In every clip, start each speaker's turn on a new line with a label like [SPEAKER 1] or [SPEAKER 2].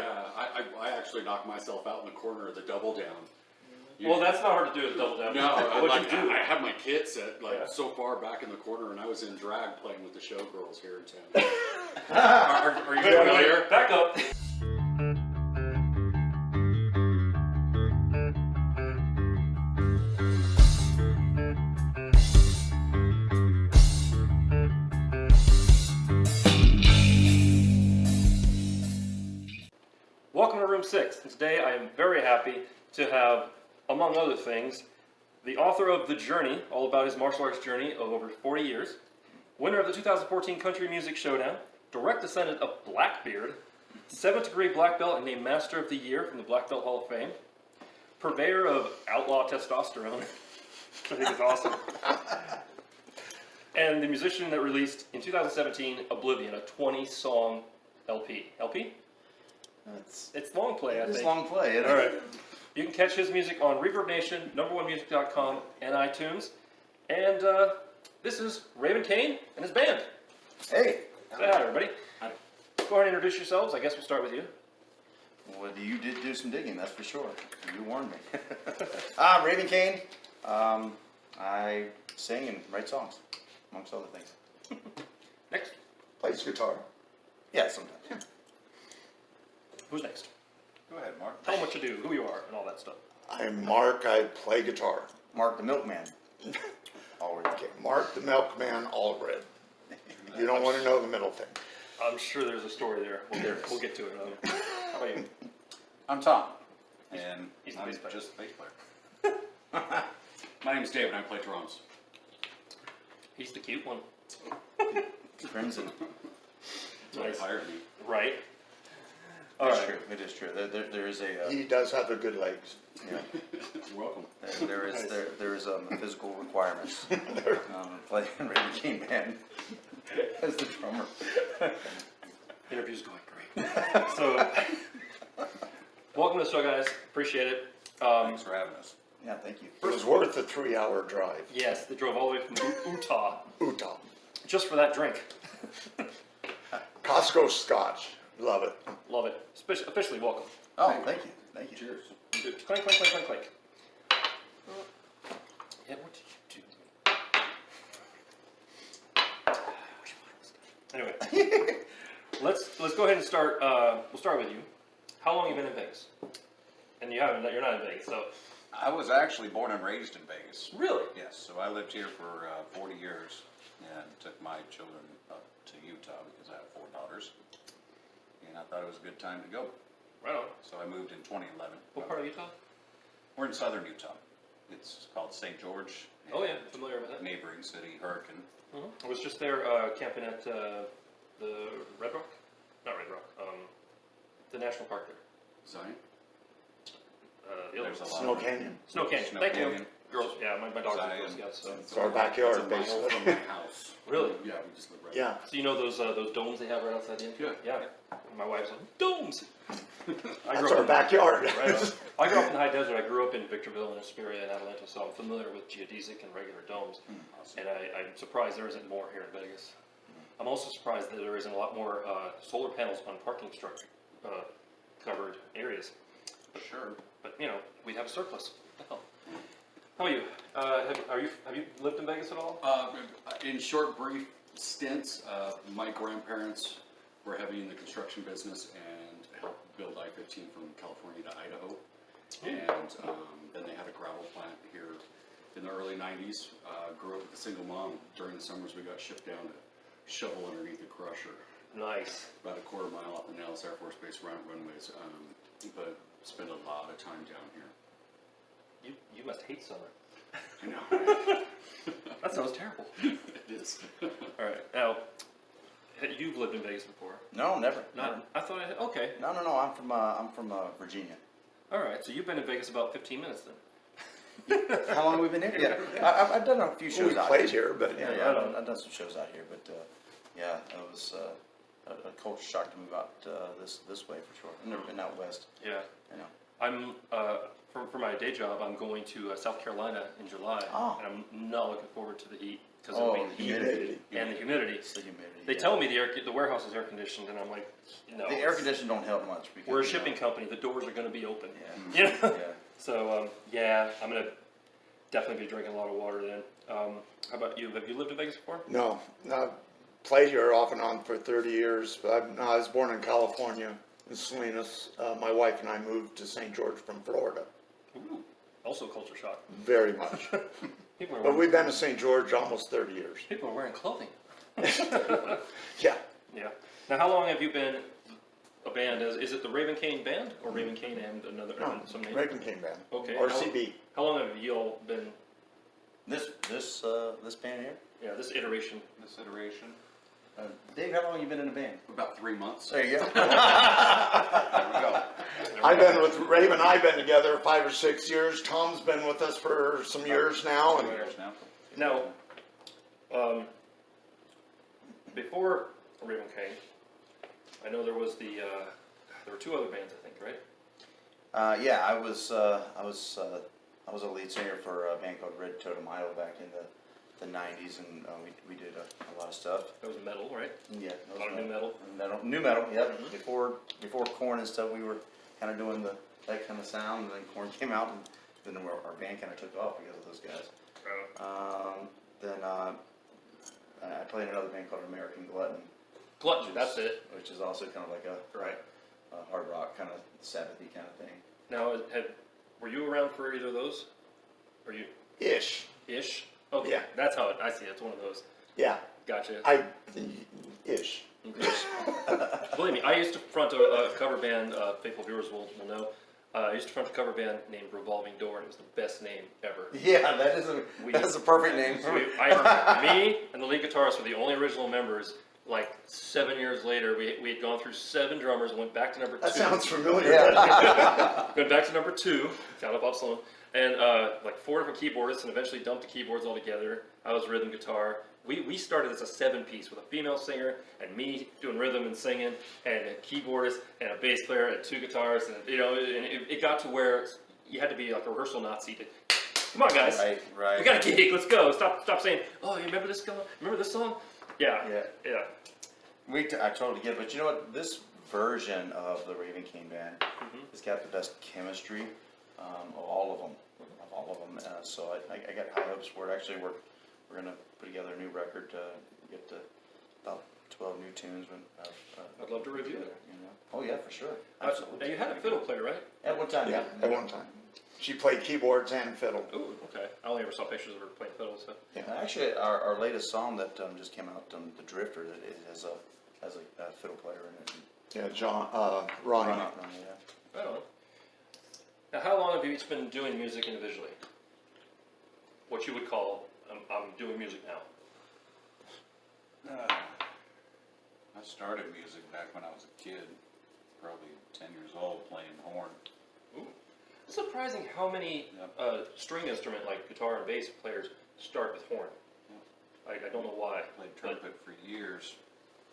[SPEAKER 1] Yeah, I actually knocked myself out in the corner of the double down.
[SPEAKER 2] Well, that's not hard to do with double down.
[SPEAKER 1] No,
[SPEAKER 2] What'd you do?
[SPEAKER 1] I had my kit set so far back in the corner, and I was in drag playing with the showgirls here in town. are you familiar?
[SPEAKER 2] Back up. Welcome to Room 6. And today I am very happy to have, among other things, the author of The Journey, all about his martial arts journey of over 40 years, winner of the 2014 Country Music Showdown, direct descendant of Blackbeard, 7th degree black belt and named Master of the Year from the Black Belt Hall of Fame, purveyor of outlaw testosterone, which I think is awesome, and the musician that released in 2017 Oblivion, a 20-song LP. LP? It's long play, I think.
[SPEAKER 3] It's long play.
[SPEAKER 2] All right. You can catch his music on Reverb Nation, number1music.com, and iTunes. And this is Raven Cain and his band.
[SPEAKER 3] Hey.
[SPEAKER 2] Say hi, everybody. Hi. Go ahead and introduce yourselves. I guess we'll start with you.
[SPEAKER 3] Well, you did do some digging, that's for sure. You warned me. Raven Cain. I sing and write songs, amongst other things.
[SPEAKER 2] Next.
[SPEAKER 4] Plays guitar.
[SPEAKER 3] Yeah, sometimes.
[SPEAKER 2] Who's next?
[SPEAKER 3] Go ahead, Mark.
[SPEAKER 2] Tell them what you do, who you are, and all that stuff.
[SPEAKER 4] I'm Mark, I play guitar.
[SPEAKER 3] Mark the Milkman. Already.
[SPEAKER 4] Okay, Mark the Milkman, all red. You don't want to know the middle thing.
[SPEAKER 2] I'm sure there's a story there. We'll get to it. How about you?
[SPEAKER 1] I'm Tom, and
[SPEAKER 2] he's the
[SPEAKER 1] I'm
[SPEAKER 2] bass player.
[SPEAKER 1] just the bass player. My name's Dave, and I play drums.
[SPEAKER 2] He's the cute one.
[SPEAKER 3] Crimson.
[SPEAKER 1] That's why he hired me.
[SPEAKER 2] Right.
[SPEAKER 3] It's true. It is true. There is a.
[SPEAKER 4] He does have the good legs.
[SPEAKER 3] Yeah.
[SPEAKER 1] You're welcome.
[SPEAKER 3] There is physical requirements. Playing Raven Cain band as the drummer.
[SPEAKER 2] Interview's going great. So, welcome to the show, guys. Appreciate it.
[SPEAKER 1] Thanks for having us.
[SPEAKER 3] Yeah, thank you.
[SPEAKER 4] It was worth a 3-hour drive.
[SPEAKER 2] Yes, they drove all the way from Utah
[SPEAKER 4] Utah.
[SPEAKER 2] just for that drink.
[SPEAKER 4] Costco Scotch. Love it.
[SPEAKER 2] Love it. Officially welcome.
[SPEAKER 3] Oh, thank you. Thank you.
[SPEAKER 1] Cheers.
[SPEAKER 2] Clank, clank, clank, clank, clank. Yeah, what did you do? Anyway, let's go ahead and start. We'll start with you. How long have you been in Vegas? And you're not in Vegas, so.
[SPEAKER 5] I was actually born and raised in Vegas.
[SPEAKER 2] Really?
[SPEAKER 5] Yes, so I lived here for 40 years and took my children up to Utah because I have 4 daughters. And I thought it was a good time to go.
[SPEAKER 2] Right on.
[SPEAKER 5] So I moved in 2011.
[SPEAKER 2] What part of Utah?
[SPEAKER 5] We're in southern Utah. It's called St. George.
[SPEAKER 2] Oh yeah, familiar with that.
[SPEAKER 5] Neighboring city, Hurricane.
[SPEAKER 2] I was just there camping at the Red Rock? Not Red Rock. The national park there.
[SPEAKER 1] Zion?
[SPEAKER 2] The other
[SPEAKER 5] There's a
[SPEAKER 2] one.
[SPEAKER 5] lot
[SPEAKER 4] Snow
[SPEAKER 5] of
[SPEAKER 4] Canyon.
[SPEAKER 2] Snow Canyon.
[SPEAKER 5] Snow
[SPEAKER 2] Thank
[SPEAKER 5] Canyon.
[SPEAKER 2] you. Girls, yeah, my daughter's
[SPEAKER 5] Zion.
[SPEAKER 2] a Girl Scout, so.
[SPEAKER 4] It's our backyard,
[SPEAKER 1] It's a mile
[SPEAKER 4] basically.
[SPEAKER 1] from my house.
[SPEAKER 2] Really?
[SPEAKER 1] Yeah, we just live right
[SPEAKER 4] Yeah.
[SPEAKER 2] So you know those domes they have right outside the entrance? Yeah. My wife's like, domes!
[SPEAKER 4] That's our backyard.
[SPEAKER 2] Right on. I grew up in the high desert. I grew up in Victorville and Hesperia and Atalanta, so I'm familiar with geodesic and regular domes.
[SPEAKER 5] Awesome.
[SPEAKER 2] And I'm surprised there isn't more here in Vegas. I'm also surprised that there isn't a lot more solar panels on parking structure covered areas.
[SPEAKER 5] Sure.
[SPEAKER 2] But you know, we'd have a surplus. What the hell? How are you? Have you lived in Vegas at all?
[SPEAKER 1] In short, brief stints, my grandparents were heavy in the construction business and helped build I-15 from California to Idaho. And then they had a gravel plant here in the early 90s. Grew up with a single mom. During the summers, we got shipped down to shovel underneath the crusher.
[SPEAKER 2] Nice.
[SPEAKER 1] About a quarter mile off the Nellis Air Force Base runways. But spent a lot of time down here.
[SPEAKER 2] You must hate summer.
[SPEAKER 1] I know.
[SPEAKER 2] That sounds terrible.
[SPEAKER 1] It is.
[SPEAKER 2] All right, now you've lived in Vegas before.
[SPEAKER 3] No, never.
[SPEAKER 2] Not. I thought. Okay.
[SPEAKER 3] No. I'm from Virginia.
[SPEAKER 2] All right. So you've been in Vegas about 15 minutes then.
[SPEAKER 3] How long have we been here? Yeah, I've done a few shows
[SPEAKER 4] We
[SPEAKER 3] out
[SPEAKER 4] played
[SPEAKER 3] here.
[SPEAKER 4] here, but
[SPEAKER 3] Yeah,
[SPEAKER 2] yeah.
[SPEAKER 3] I've done some shows out here, but yeah, it was a culture shock to move out this way for sure. I've never been out west.
[SPEAKER 2] Yeah.
[SPEAKER 3] You know.
[SPEAKER 2] I'm for my day job. I'm going to South Carolina in July,
[SPEAKER 3] Oh.
[SPEAKER 2] and I'm not looking forward to the heat because
[SPEAKER 3] Oh,
[SPEAKER 2] it'll be the heat
[SPEAKER 3] humidity.
[SPEAKER 2] and the humidity.
[SPEAKER 3] It's the humidity.
[SPEAKER 2] They
[SPEAKER 3] yeah.
[SPEAKER 2] tell me the warehouse is air conditioned, and I'm like, no.
[SPEAKER 3] The air conditioning don't help much because
[SPEAKER 2] We're a
[SPEAKER 3] you know,
[SPEAKER 2] shipping company. The doors are going to be open.
[SPEAKER 3] Yeah.
[SPEAKER 2] You know.
[SPEAKER 3] Yeah.
[SPEAKER 2] So yeah, I'm gonna definitely be drinking a lot of water then. How about you? Have you lived in Vegas before?
[SPEAKER 4] No, I've played here off and on for 30 years, but I was born in California, in Salinas. My wife and I moved to St. George from Florida,
[SPEAKER 2] Ooh, also culture shock.
[SPEAKER 4] very much.
[SPEAKER 2] People are
[SPEAKER 4] But
[SPEAKER 2] wearing,
[SPEAKER 4] we've been to St. George almost 30 years.
[SPEAKER 2] people are wearing clothing.
[SPEAKER 4] Yeah,
[SPEAKER 2] Yeah. Now, how long have you been a band? Is it the Raven Cain band or Raven Cain and another
[SPEAKER 4] no,
[SPEAKER 2] some name?
[SPEAKER 4] Raven King Band.
[SPEAKER 2] Okay.
[SPEAKER 4] RCB.
[SPEAKER 2] How long have you all been?
[SPEAKER 3] This band here.
[SPEAKER 2] Yeah, this iteration.
[SPEAKER 5] This iteration,
[SPEAKER 3] Dave, how long have you been in a band?
[SPEAKER 1] About 3 months.
[SPEAKER 3] There you go.
[SPEAKER 5] there we go.
[SPEAKER 4] I've been with Raven and I've been together 5 or 6 years. Tom's been with us for some years now. And
[SPEAKER 5] Years now.
[SPEAKER 2] Now, before Raven Cain, I know there was there were two other bands, I think, right?
[SPEAKER 3] Yeah, I was a lead singer for a band called Red Totem Idol back in the 90s, and we did a lot of stuff.
[SPEAKER 2] That was metal, right?
[SPEAKER 3] Yeah,
[SPEAKER 2] A lot of new metal.
[SPEAKER 3] New metal. Yep. Before Korn and stuff, we were kind of doing that kind of sound, and then Korn came out, and then our band kind of took off because of those guys. Then I played in another band called American Glutton.
[SPEAKER 2] Glutton, that's it.
[SPEAKER 3] Which is also kind of like
[SPEAKER 2] Right.
[SPEAKER 3] a hard rock kind of Sabbathy kind of thing.
[SPEAKER 2] Now, were you around for either of those? Or you
[SPEAKER 4] ish.
[SPEAKER 2] ish? Okay,
[SPEAKER 4] Yeah.
[SPEAKER 2] that's how I see it. It's one of those.
[SPEAKER 4] Yeah,
[SPEAKER 2] Gotcha.
[SPEAKER 4] ish.
[SPEAKER 2] Okay. Believe me, I used to front a cover band. Faithful viewers will know. I used to front a cover band named Revolving Door, and it was the best name ever.
[SPEAKER 3] Yeah, that's a perfect name.
[SPEAKER 2] Me and the lead guitarist were the only original members. Like 7 years later, we had gone through 7 drummers and went back to number 2.
[SPEAKER 4] That sounds familiar.
[SPEAKER 3] Yeah.
[SPEAKER 2] Went back to number 2, shout out Bob Sloan, and like 4 different keyboardists, and eventually dumped the keyboards all together. I was rhythm guitar. We started as a 7-piece with a female singer and me doing rhythm and singing, and a keyboardist and a bass player and 2 guitars, and it got to where you had to be like a rehearsal Nazi to, come on guys,
[SPEAKER 3] Right.
[SPEAKER 2] we got a gig, let's go. Stop saying, oh, you remember this song? Remember this song? Yeah.
[SPEAKER 3] I totally get it, but you know what? This version of the Raven King Band has got the best chemistry of all of them. So I got high hopes for it. Actually, we're gonna put together a new record to get to about 12 new tunes.
[SPEAKER 2] I'd love to review it.
[SPEAKER 3] You know? Oh yeah, for sure.
[SPEAKER 2] Now you had a fiddle player, right?
[SPEAKER 3] At one time,
[SPEAKER 4] Yeah, at one time. She played keyboards and fiddle.
[SPEAKER 2] Ooh, okay. I only ever saw pictures of her playing fiddle, so.
[SPEAKER 3] Actually, our latest song that just came out, The Drifter, it has a fiddle player in it.
[SPEAKER 4] Yeah, Ronnie.
[SPEAKER 3] Yeah.
[SPEAKER 2] I don't know. Now, how long have you each been doing music individually? What you would call, I'm doing music now.
[SPEAKER 5] I started music back when I was a kid, probably 10 years old, playing horn.
[SPEAKER 2] Ooh. It's surprising how many string instrument, like guitar and bass players, start with horn. I don't know why.
[SPEAKER 5] Played trumpet for years.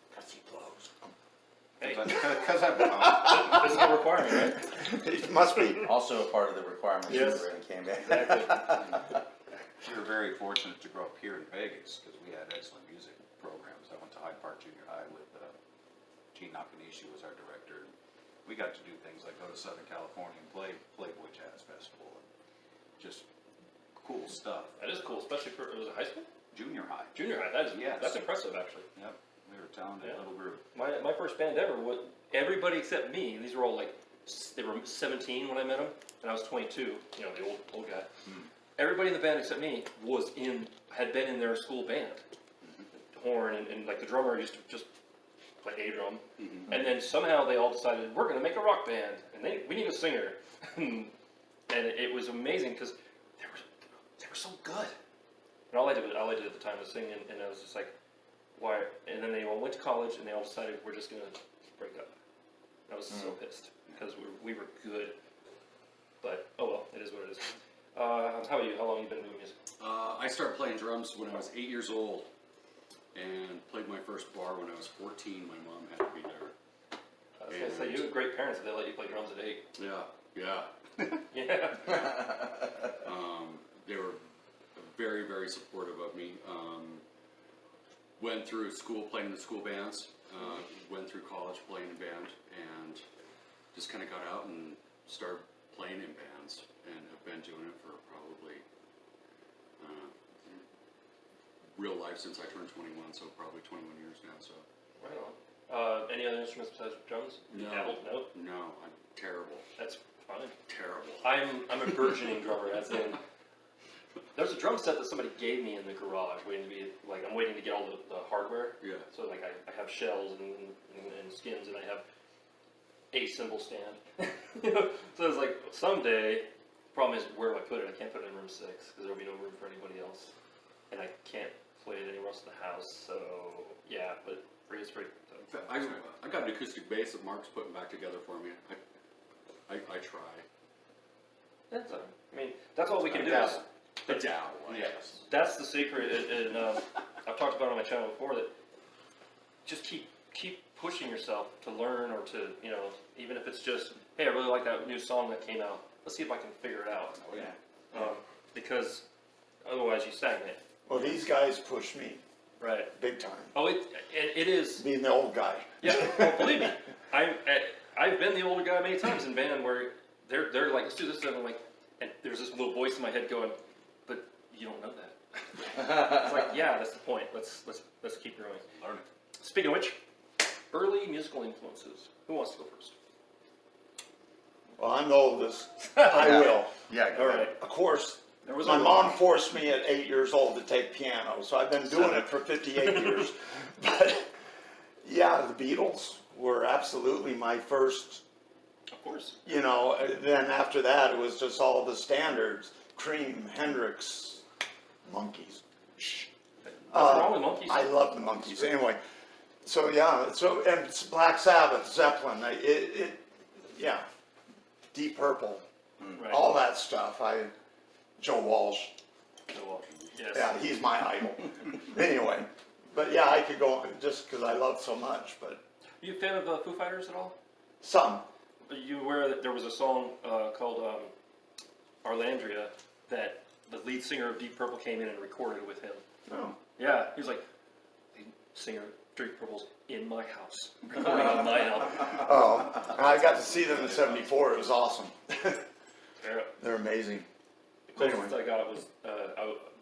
[SPEAKER 3] Because he blows.
[SPEAKER 2] Hey,
[SPEAKER 5] Because I
[SPEAKER 2] physical requirement, right?
[SPEAKER 4] It must be.
[SPEAKER 3] Also a part of the requirements
[SPEAKER 2] Yes.
[SPEAKER 3] of the Raven King Band.
[SPEAKER 2] Exactly.
[SPEAKER 5] We were very fortunate to grow up here in Vegas because we had excellent music programs. I went to Hyde Park Junior High with Gene Nakanishi was our director. We got to do things like go to Southern California and play Playboy Jazz Festival and just cool stuff.
[SPEAKER 2] That is cool, especially for, was it high school?
[SPEAKER 5] Junior high.
[SPEAKER 2] Junior high, that is,
[SPEAKER 5] Yes.
[SPEAKER 2] that's impressive, actually.
[SPEAKER 5] Yep, we were a talented
[SPEAKER 2] Yeah.
[SPEAKER 5] little group.
[SPEAKER 2] My first band ever, everybody except me, these were all like, they were 17 when I met them, and I was 22, the old guy. Everybody in the band except me had been in their school band. Horn, and like the drummer used to just play a drum. And then somehow they all decided, we're going to make a rock band, and we need a singer. And it was amazing because they were so good. And all I did at the time was sing, and I was just like, why? And then they all went to college, and they all decided, we're just going to break up. I was so pissed because we were good. But, oh well, it is what it is. How about you? How long have you been doing music?
[SPEAKER 1] I started playing drums when I was 8 years old, and played my first bar when I was 14. My mom had to be there.
[SPEAKER 2] I was going to say, you have great parents if they let you play drums at 8.
[SPEAKER 1] Yeah.
[SPEAKER 2] Yeah.
[SPEAKER 1] They were very, very supportive of me. Went through school playing in the school bands, went through college playing in band, and just kind of got out and started playing in bands, and have been doing it for probably real life since I turned 21, so probably 21 years now. So.
[SPEAKER 2] Right on. Any other instruments besides drums?
[SPEAKER 1] No.
[SPEAKER 2] No.
[SPEAKER 1] No, I'm terrible.
[SPEAKER 2] That's fine.
[SPEAKER 1] Terrible.
[SPEAKER 2] I'm a burgeoning drummer. As in, there's a drum set that somebody gave me in the garage, waiting to be like I'm waiting to get all the hardware.
[SPEAKER 1] Yeah.
[SPEAKER 2] So like I have shells and skins, and I have a cymbal stand. So it's like someday. Problem is where do I put it? I can't put it in room 6 because there'll be no room for anybody else, and I can't play it anywhere else in the house. So yeah, but it's pretty.
[SPEAKER 1] I got an acoustic bass that Mark's putting back together for me. I try.
[SPEAKER 2] That's I mean, that's all we can do.
[SPEAKER 1] The dabble.
[SPEAKER 3] Yes.
[SPEAKER 2] That's the secret, and I've talked about it on my channel before that just keep pushing yourself to learn or to even if it's just hey I really like that new song that came out. Let's see if I can figure it out.
[SPEAKER 3] Oh yeah.
[SPEAKER 2] Because otherwise you stagnate.
[SPEAKER 4] Well, these guys push me
[SPEAKER 2] Right.
[SPEAKER 4] big time.
[SPEAKER 2] Oh, it is.
[SPEAKER 4] Being the old guy.
[SPEAKER 2] Yeah, well, believe me, I've been the older guy many times in band where they're like, let's do this, and I'm like, and there's this little voice in my head going, but you don't know that. It's like, yeah, that's the point. Let's keep growing.
[SPEAKER 5] Learning.
[SPEAKER 2] Speaking of which, early musical influences. Who wants to go first?
[SPEAKER 4] Well, I'm the oldest. I will.
[SPEAKER 3] Yeah.
[SPEAKER 2] All right.
[SPEAKER 4] Of course,
[SPEAKER 2] There was
[SPEAKER 4] my
[SPEAKER 2] a
[SPEAKER 4] mom forced me at 8 years old to take piano, so I've been doing it for 58 years. But yeah, the Beatles were absolutely my first,
[SPEAKER 2] Of course.
[SPEAKER 4] then after that it was just all the standards. Cream, Hendrix, Monkees.
[SPEAKER 2] Nothing wrong with Monkees.
[SPEAKER 4] I love the Monkees. Anyway, so yeah, and it's Black Sabbath, Zeppelin, yeah, Deep Purple,
[SPEAKER 2] Right.
[SPEAKER 4] all that stuff. Joe Walsh,
[SPEAKER 2] Yes.
[SPEAKER 4] yeah, he's my idol. Anyway, but yeah, I could go on just because I love so much, but
[SPEAKER 2] You a fan of Foo Fighters at all?
[SPEAKER 4] some.
[SPEAKER 2] Are you aware that there was a song called Arlandria that the lead singer of Deep Purple came in and recorded with him?
[SPEAKER 4] No.
[SPEAKER 2] Yeah, he was like, the singer of Deep Purple's in my house, recording on my album.
[SPEAKER 4] Oh, and I got to see them in '74. It was awesome.
[SPEAKER 2] Yeah.
[SPEAKER 4] They're amazing.
[SPEAKER 2] The closest I got was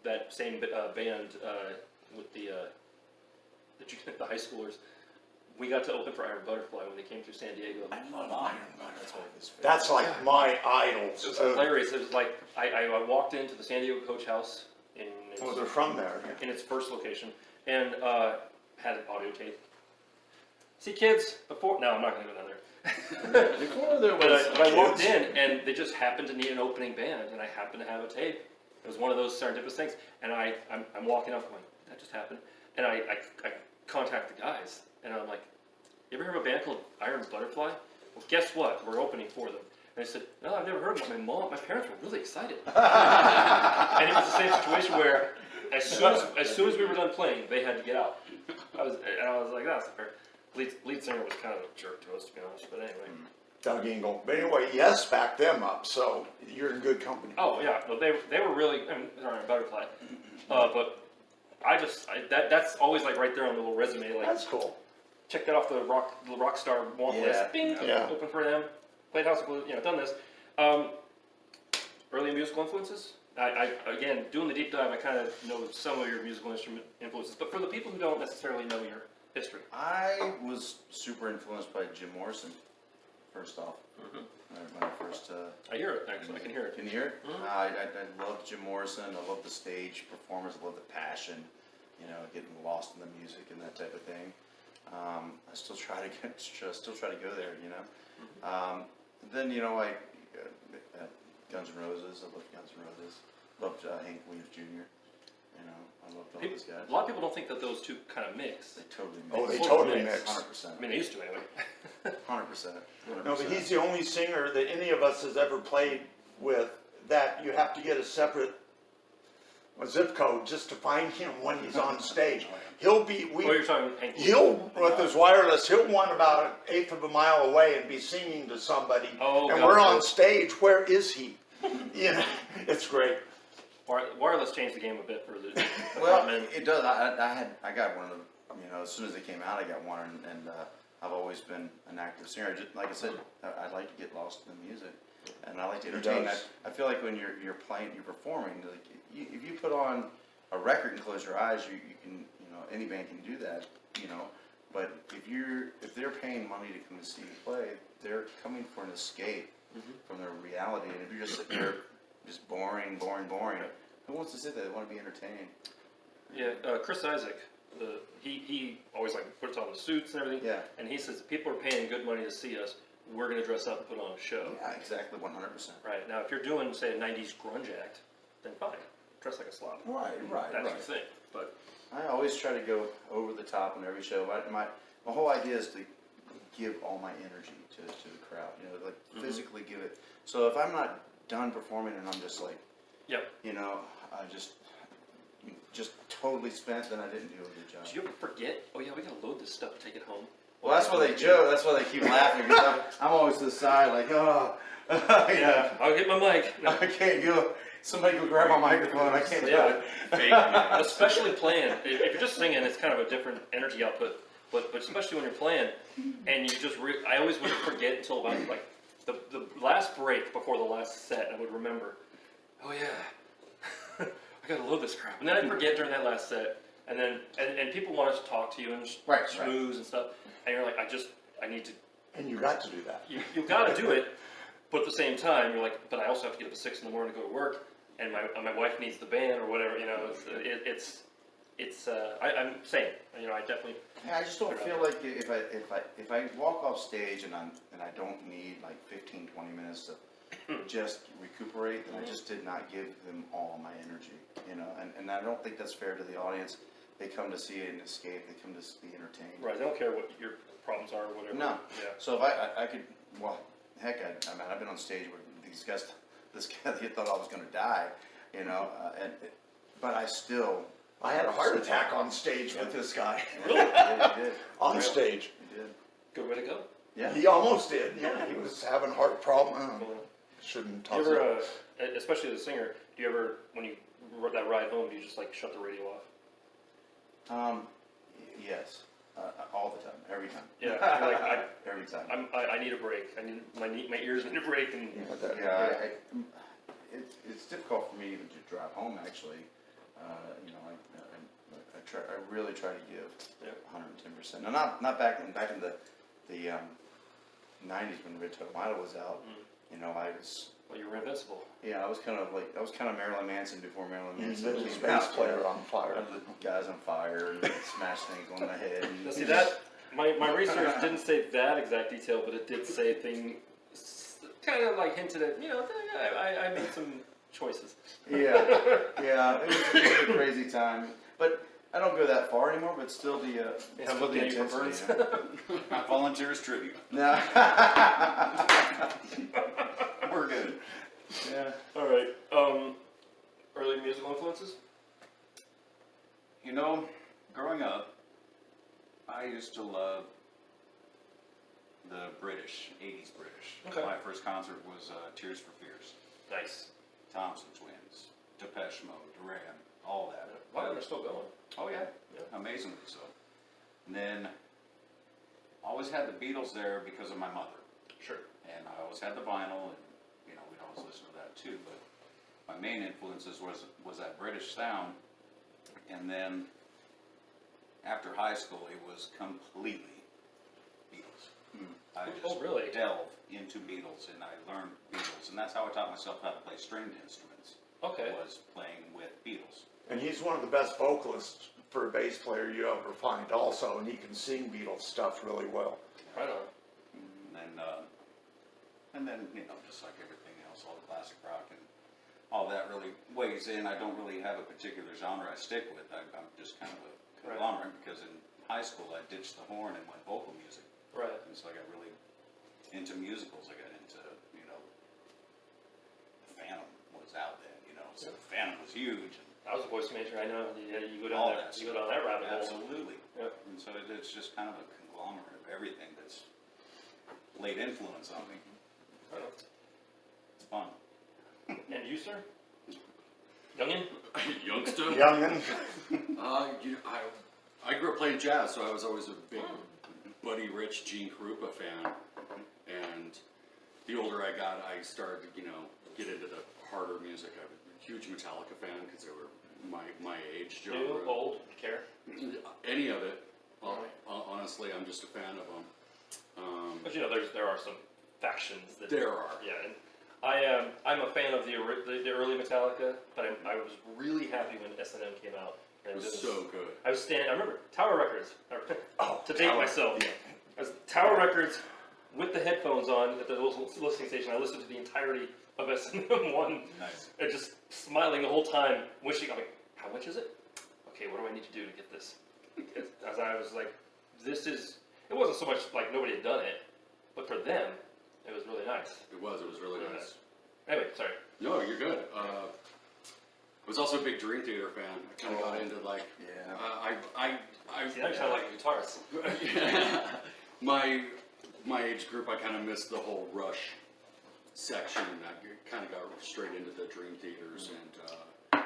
[SPEAKER 2] that same band with the high schoolers. We got to open for Iron Butterfly when they came through San Diego.
[SPEAKER 3] I love Iron Butterfly.
[SPEAKER 4] That's like my idols.
[SPEAKER 2] It was hilarious. It was like I walked into the San Diego Coach House in
[SPEAKER 4] They're from there.
[SPEAKER 2] in its first location and had an audio tape. See, kids, before no, I'm not going to go down there.
[SPEAKER 3] Before there
[SPEAKER 2] But
[SPEAKER 3] was.
[SPEAKER 2] I walked in and they just happened to need an opening band, and I happened to have a tape. It was one of those serendipitous things, and I'm walking up, I'm like, that just happened, and I contact the guys, and I'm like, you ever heard of a band called Iron Butterfly? Well, guess what? We're opening for them. And they said, no, I've never heard of them. My parents were really excited. And it was the same situation where as soon as we were done playing, they had to get out. I was like, that's fair. Lead singer was kind of a jerk to us, to be honest, but anyway.
[SPEAKER 4] Doug Engel. But anyway, Yes backed them up, so you're in good company.
[SPEAKER 2] Oh yeah, no, they were really. I mean, they're a butterfly, but that's always like right there on the little resume. Like,
[SPEAKER 4] That's cool.
[SPEAKER 2] check that off the rock star want
[SPEAKER 3] Yeah.
[SPEAKER 2] list. Bing,
[SPEAKER 4] Yeah.
[SPEAKER 2] open for them. Played House of Blues. Done this. Early musical influences. I again doing the deep dive. I kind of know some of your musical instrument influences, but for the people who don't necessarily know your history.
[SPEAKER 3] I was super influenced by Jim Morrison, first off. When I first.
[SPEAKER 2] I hear it. Actually, I can hear it.
[SPEAKER 3] Can you hear it?
[SPEAKER 2] Mhm.
[SPEAKER 3] I love Jim Morrison. I love the stage performance. I love the passion. Getting lost in the music and that type of thing. I still try to go there. Then I Guns N' Roses. I loved Guns N' Roses. Loved Hank Williams Jr. I loved all those guys.
[SPEAKER 2] A lot of people don't think that those two kind of mix.
[SPEAKER 3] They totally mix.
[SPEAKER 4] Oh, they
[SPEAKER 2] Totally
[SPEAKER 4] totally
[SPEAKER 2] mix.
[SPEAKER 4] mix.
[SPEAKER 3] 100%.
[SPEAKER 2] I mean, they used to anyway.
[SPEAKER 3] 100%.
[SPEAKER 4] No, but he's the only singer that any of us has ever played with that you have to get a separate a zip code just to find him when he's on stage. He'll be,
[SPEAKER 2] Oh, you're talking Hank.
[SPEAKER 4] he'll, with his wireless, he'll want about an eighth of a mile away and be singing to somebody.
[SPEAKER 2] Oh,
[SPEAKER 4] and
[SPEAKER 2] gotcha.
[SPEAKER 4] we're on stage, where is he? You know, it's great.
[SPEAKER 2] Wireless changed the game a bit for the
[SPEAKER 3] Well,
[SPEAKER 2] frontmen.
[SPEAKER 3] it does. I got one of them. You know, as soon as they came out, I got one, and I've always been an active singer. Like I said, I like to get lost in the music, and I like to entertain.
[SPEAKER 4] does.
[SPEAKER 3] I feel like when you're playing, you're performing. Like if you put on a record and close your eyes, you can, you know, any band can do that. You know, but if they're paying money to come and see you play, they're coming for an escape from their reality. And if you're just sitting there, just boring, who wants to sit there? They want to be entertained.
[SPEAKER 2] Yeah, Chris Isaac, he always like puts on the suits and everything.
[SPEAKER 3] Yeah.
[SPEAKER 2] And he says people are paying good money to see us. We're gonna dress up and put on a show.
[SPEAKER 3] Yeah, exactly, 100%.
[SPEAKER 2] Right now, if you're doing say a '90s grunge act, then fine, dress like a slob.
[SPEAKER 3] Right.
[SPEAKER 2] That's your thing. But
[SPEAKER 3] I always try to go over the top on every show. My whole idea is to give all my energy to the crowd. You know, like physically give it. So if I'm not done performing and I'm just like,
[SPEAKER 2] yep.
[SPEAKER 3] you know, I just totally spent, then I didn't do a good job.
[SPEAKER 2] Do you ever forget? Oh yeah, we gotta load this stuff and take it home.
[SPEAKER 3] Well, that's why they joke. That's why they keep laughing. Because I'm always to the side, like, oh, yeah.
[SPEAKER 2] I'll get my mic. No.
[SPEAKER 3] I can't go. Somebody go grab my microphone. I can't do
[SPEAKER 2] Yeah.
[SPEAKER 3] it.
[SPEAKER 2] Especially playing. If you're just singing, it's kind of a different energy output. But especially when you're playing, and you just I always would forget until about like the last break before the last set. I would remember. Oh yeah, I gotta load this crap, and then I forget during that last set. And then and people want us to talk to you and
[SPEAKER 3] Right.
[SPEAKER 2] schmooze and stuff, and you're like, I need to.
[SPEAKER 4] And you got to do that.
[SPEAKER 2] You got to do it, but at the same time, you're like, but I also have to get up at 6 in the morning to go to work, and my wife needs the band or whatever. You know, I'm saying, you know, I definitely.
[SPEAKER 3] Yeah, I just don't feel like if I walk off stage and I don't need like 15, 20 minutes to just recuperate, then I just did not give them all my energy, you know, and I don't think that's fair to the audience. They come to see an escape. They come to be entertained.
[SPEAKER 2] Right, they don't care what your problems are or whatever.
[SPEAKER 3] No.
[SPEAKER 2] Yeah.
[SPEAKER 3] So if I could, well, heck, I mean, I've been on stage where these guys, this guy, they thought I was going to die, you know, but I still.
[SPEAKER 4] I had a heart attack on stage with this guy.
[SPEAKER 2] Really?
[SPEAKER 3] Yeah, you did.
[SPEAKER 4] On
[SPEAKER 3] Really?
[SPEAKER 4] stage.
[SPEAKER 3] You did.
[SPEAKER 2] Good way to go.
[SPEAKER 3] Yeah.
[SPEAKER 4] He almost did. Yeah, he was having heart problem. Shouldn't
[SPEAKER 2] Do
[SPEAKER 4] talk.
[SPEAKER 2] you ever, especially as a singer, do you ever, when you that ride home, do you just like shut the radio off?
[SPEAKER 3] Yes. All the time. Every time.
[SPEAKER 2] Yeah. You're like,
[SPEAKER 3] Every time.
[SPEAKER 2] I need a break. I need my ears need a break, and
[SPEAKER 3] Yeah, it's difficult for me even to drive home. Actually, you know, I really try to give 110%. Now, not back in the 90s when Red Tomato was out. You know,
[SPEAKER 2] well, you were invincible.
[SPEAKER 3] Yeah, I was kind of Marilyn Manson before Marilyn Manson.
[SPEAKER 4] Little
[SPEAKER 3] came
[SPEAKER 4] space
[SPEAKER 3] out.
[SPEAKER 4] player on fire.
[SPEAKER 3] The guys on fire and smash things on the head.
[SPEAKER 2] Now, see that my research didn't say that exact detail, but it did say things kind of like hinted at. You know, I made some choices.
[SPEAKER 3] Yeah, it was a crazy time, but I don't go that far anymore. But still,
[SPEAKER 2] I'm looking at you for burns.
[SPEAKER 5] Volunteer as tribute.
[SPEAKER 3] No.
[SPEAKER 5] We're good.
[SPEAKER 3] Yeah.
[SPEAKER 2] All right. Early musical influences.
[SPEAKER 5] You know, growing up, I used to love the British, 80s British.
[SPEAKER 2] Okay.
[SPEAKER 5] My first concert was Tears for Fears,
[SPEAKER 2] Nice.
[SPEAKER 5] Thompson Twins, Depeche Mode, Duran, all that.
[SPEAKER 2] Wow, they're still going.
[SPEAKER 5] Oh yeah,
[SPEAKER 2] Yeah.
[SPEAKER 5] amazingly so. And then always had the Beatles there because of my mother,
[SPEAKER 2] Sure.
[SPEAKER 5] and I always had the vinyl, and you know we'd always listen to that too. But my main influences was that British sound, and then after high school it was completely Beatles. I just
[SPEAKER 2] really?
[SPEAKER 5] delved into Beatles, and I learned Beatles, and that's how I taught myself how to play stringed instruments.
[SPEAKER 2] Okay.
[SPEAKER 5] Was playing with Beatles.
[SPEAKER 4] And he's one of the best vocalists for a bass player you ever find also, and he can sing Beatles stuff really well.
[SPEAKER 2] Right on.
[SPEAKER 5] And then, you know, just like everything else, all the classic rock and all that really weighs in. I don't really have a particular genre I stick with. I'm just kind of a conglomerate because in high school I ditched the horn and went vocal music.
[SPEAKER 2] Right.
[SPEAKER 5] And so I got really into musicals. I got into, you know, the Phantom was out then, you know, so the Phantom was huge. And
[SPEAKER 2] I was a voice major. I know. You go
[SPEAKER 5] All
[SPEAKER 2] down
[SPEAKER 5] that
[SPEAKER 2] there. You go down that rabbit hole.
[SPEAKER 5] Absolutely.
[SPEAKER 2] Yep.
[SPEAKER 5] And so it's just kind of a conglomerate of everything that's laid influence on me.
[SPEAKER 2] Right on.
[SPEAKER 5] It's fun.
[SPEAKER 2] And you, sir? Youngin?
[SPEAKER 1] Youngster.
[SPEAKER 4] Youngin.
[SPEAKER 1] I grew up playing jazz, so I was always a big Buddy Rich, Gene Krupa fan. And the older I got, I started to, get into the harder music. I was a huge Metallica fan because they were my age genre.
[SPEAKER 2] New, old, care?
[SPEAKER 1] Any of it. Honestly, I'm just a fan of them.
[SPEAKER 2] But there are some factions that
[SPEAKER 1] There are.
[SPEAKER 2] Yeah, and I'm a fan of the early Metallica, but I was really happy when S&M came out. And
[SPEAKER 1] It was so good.
[SPEAKER 2] I remember Tower Records. To date
[SPEAKER 4] Tower,
[SPEAKER 2] myself, I was Tower Records with the headphones on at the listening station. I listened to the entirety of S&M one,
[SPEAKER 5] Nice.
[SPEAKER 2] and just smiling the whole time, wishing I'm like, how much is it? Okay, what do I need to do to get this? As I was like, this is. It wasn't so much like nobody had done it, but for them, it was really nice.
[SPEAKER 1] It was really
[SPEAKER 2] Yeah.
[SPEAKER 1] nice.
[SPEAKER 2] Anyway, sorry.
[SPEAKER 1] No, you're good. I was also a big Dream Theater fan. I kind of got into like,
[SPEAKER 3] Yeah.
[SPEAKER 2] See, now you sound like a guitarist.
[SPEAKER 1] my age group, I kind of missed the whole Rush section. I kind of got straight into the Dream Theaters, and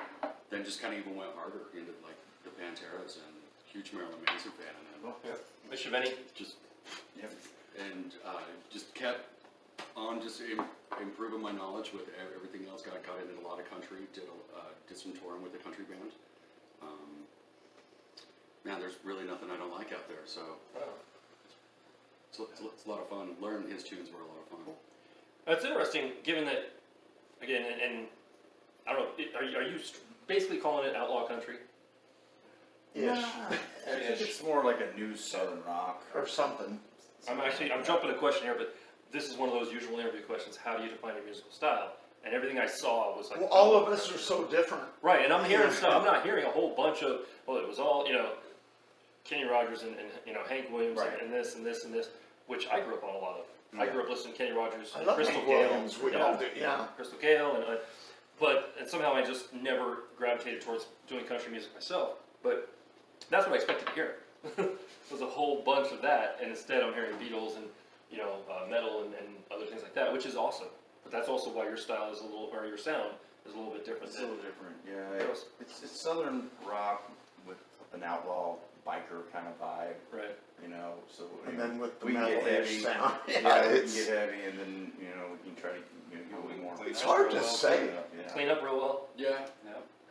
[SPEAKER 1] then just kind of even went harder into like the Panteras, and huge Marilyn Manson fan, and
[SPEAKER 2] Mr. Benny.
[SPEAKER 1] just
[SPEAKER 3] Yep.
[SPEAKER 1] and just kept on just improving my knowledge with everything else. Got into a lot of country. Did some touring with the country band. Man, there's really nothing I don't like out there. So it's a lot of fun. Learning his tunes were a lot of fun.
[SPEAKER 2] It's interesting, given that, again, and I don't know, are you basically calling it Outlaw Country?
[SPEAKER 4] Ish.
[SPEAKER 3] I think it's more like a new Southern rock.
[SPEAKER 4] Or something.
[SPEAKER 2] I'm jumping a question here, but this is one of those usual interview questions. How do you define your musical style? And everything I saw was like,
[SPEAKER 4] Well, all of us are so different.
[SPEAKER 2] right, and I'm hearing stuff. I'm not hearing a whole bunch of, well, it was all, Kenny Rogers and Hank Williams
[SPEAKER 3] Right.
[SPEAKER 2] and this and this and this, which I grew up on a lot of. I grew up listening to Kenny Rogers,
[SPEAKER 4] I love
[SPEAKER 2] Crystal
[SPEAKER 4] Hank
[SPEAKER 2] Gale,
[SPEAKER 4] Williams. We all do, yeah.
[SPEAKER 2] Crystal Gale, and somehow I just never gravitated towards doing country music myself. But that's what I expected to hear. Was a whole bunch of that, and instead I'm hearing Beatles and metal and other things like that, which is awesome. But that's also why your style is or your sound is a little bit different.
[SPEAKER 3] It's a little different, yeah.
[SPEAKER 2] Yes.
[SPEAKER 3] It's Southern rock with an outlaw biker kind of vibe,
[SPEAKER 2] Right.
[SPEAKER 3] So.
[SPEAKER 4] And then with the
[SPEAKER 3] we can get
[SPEAKER 4] metal-ish
[SPEAKER 3] heavy.
[SPEAKER 4] sound.
[SPEAKER 3] Yeah, we can get heavy, and then we can try to get a little more.
[SPEAKER 4] It's hard to say.
[SPEAKER 3] Yeah.
[SPEAKER 2] Clean up real well.
[SPEAKER 1] Yeah.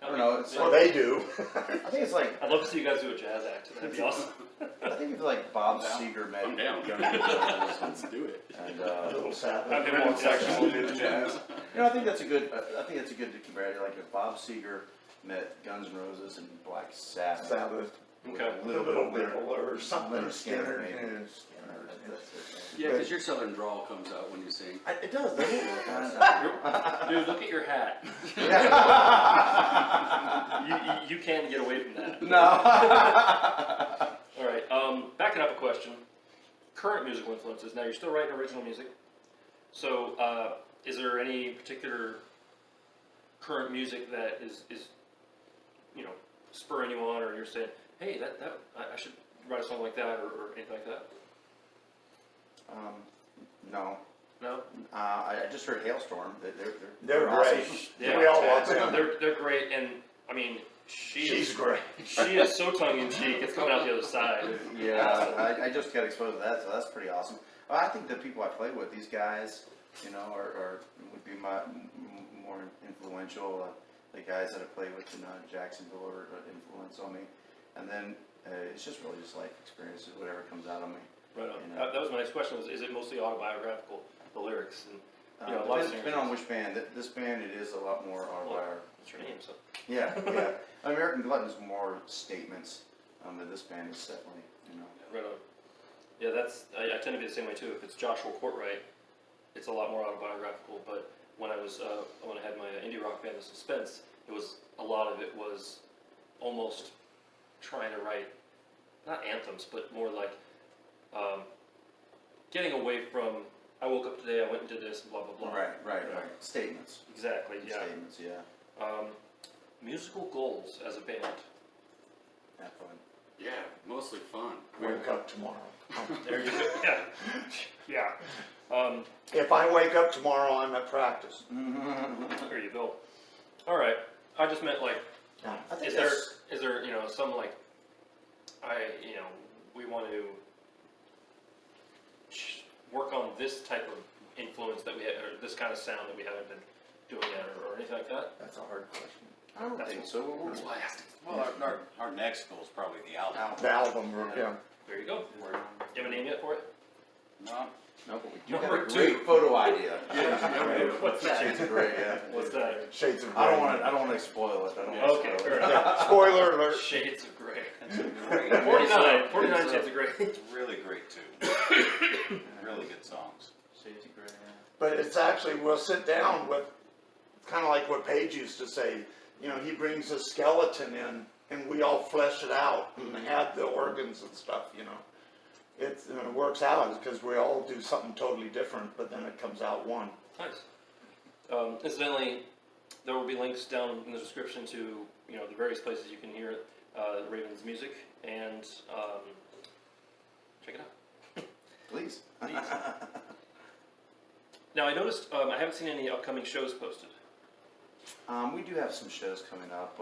[SPEAKER 3] I don't know. It's
[SPEAKER 4] Well,
[SPEAKER 3] like,
[SPEAKER 4] they do.
[SPEAKER 3] I think it's like
[SPEAKER 2] I'd love to see you guys do a jazz act. That'd be awesome.
[SPEAKER 3] I think it's like Bob
[SPEAKER 1] I'm down.
[SPEAKER 3] Seger met
[SPEAKER 1] I'm down.
[SPEAKER 3] Guns N' Roses
[SPEAKER 1] Let's do it.
[SPEAKER 3] and
[SPEAKER 4] A little sad.
[SPEAKER 2] I've been more sexual
[SPEAKER 5] into jazz.
[SPEAKER 3] I think that's a good. I think that's a good comparative. Like if Bob Seger met Guns N' Roses and Black Sabbath.
[SPEAKER 4] Sabbath.
[SPEAKER 3] with
[SPEAKER 2] Okay.
[SPEAKER 3] A little bit of
[SPEAKER 4] Little or something.
[SPEAKER 3] Leonard Skinner,
[SPEAKER 4] Skinner.
[SPEAKER 3] maybe.
[SPEAKER 4] Yeah,
[SPEAKER 3] That's
[SPEAKER 4] Skinner.
[SPEAKER 3] it.
[SPEAKER 1] Yeah, because your southern drawl comes out when you sing.
[SPEAKER 4] It does, doesn't it?
[SPEAKER 2] Dude, look at your hat. You can't get away from that.
[SPEAKER 3] No.
[SPEAKER 2] All right. Backing up a question. Current musical influences. Now you're still writing original music. So, is there any particular current music that is spurring you on, or you're saying, hey, I should write a song like that, or anything like that?
[SPEAKER 3] No.
[SPEAKER 2] No.
[SPEAKER 3] I just heard Hailstorm.
[SPEAKER 4] They're
[SPEAKER 3] awesome.
[SPEAKER 4] great.
[SPEAKER 2] Yeah.
[SPEAKER 4] We all love them.
[SPEAKER 2] They're great, and I mean,
[SPEAKER 4] She's great.
[SPEAKER 2] she is so tongue in cheek. It's coming out the other side.
[SPEAKER 3] Yeah, I just got exposed to that, so that's pretty awesome. I think the people I play with, these guys, would be more influential. The guys that I play with in Jacksonville are an influence on me. And then it's just really just life experiences, whatever comes out of me.
[SPEAKER 2] Right on.
[SPEAKER 3] You know.
[SPEAKER 2] That was my next question. Is it mostly autobiographical, the lyrics? And a lot of
[SPEAKER 3] Depending on which band. This band, it is a lot more autobiographical.
[SPEAKER 2] what's your name? So.
[SPEAKER 3] Yeah. American Glutton is more statements, but this band is definitely,
[SPEAKER 2] Right on. Yeah, I tend to be the same way too. If it's Joshua Courtwright, it's a lot more autobiographical. But when I had my indie rock band, The Suspense, a lot of it was almost trying to write, not anthems, but more like getting away from, I woke up today, I went and did this, and blah, blah, blah.
[SPEAKER 3] Right. Statements.
[SPEAKER 2] Exactly, yeah.
[SPEAKER 3] Statements, yeah.
[SPEAKER 2] musical goals as a band.
[SPEAKER 3] Have fun.
[SPEAKER 1] Yeah, mostly fun.
[SPEAKER 4] Wake up tomorrow.
[SPEAKER 2] There you go. Yeah. Yeah.
[SPEAKER 4] If I wake up tomorrow, I'm at practice.
[SPEAKER 2] There you go. All right. I just meant like,
[SPEAKER 4] Yeah, I think
[SPEAKER 2] is there some like, we want to work on this type of influence that we have, or this kind of sound that we haven't been doing yet, or anything like that?
[SPEAKER 4] that's a hard question.
[SPEAKER 3] I don't think so.
[SPEAKER 1] That's why I asked.
[SPEAKER 5] Well, our next goal is probably the album.
[SPEAKER 4] The album, yeah.
[SPEAKER 2] There you go. Do you have a name yet for it?
[SPEAKER 5] No,
[SPEAKER 3] No, but we do
[SPEAKER 2] Number
[SPEAKER 3] have a
[SPEAKER 2] two.
[SPEAKER 3] great photo idea.
[SPEAKER 2] What's that?
[SPEAKER 3] Shades of Grey, yeah.
[SPEAKER 2] What's that?
[SPEAKER 4] Shades of Grey.
[SPEAKER 3] I don't want to spoil it. I don't want
[SPEAKER 2] Okay,
[SPEAKER 3] to
[SPEAKER 2] fair
[SPEAKER 3] spoil it.
[SPEAKER 2] enough.
[SPEAKER 4] Spoiler alert.
[SPEAKER 2] Shades of Grey.
[SPEAKER 5] that's a great,
[SPEAKER 2] 49 Shades of Grey.
[SPEAKER 5] it's really great too. Really good songs.
[SPEAKER 3] Shades of Grey, yeah.
[SPEAKER 4] But it's actually, we'll sit down with, kind of like what Paige used to say, he brings a skeleton in and we all flesh it out and add the organs and stuff, It works out because we all do something totally different, but then it comes out one.
[SPEAKER 2] Nice. Incidentally, there will be links down in the description to the various places you can hear the Ravens music, and check it out.
[SPEAKER 3] Please.
[SPEAKER 2] Now I noticed I haven't seen any upcoming shows posted.
[SPEAKER 3] We do have some shows coming up.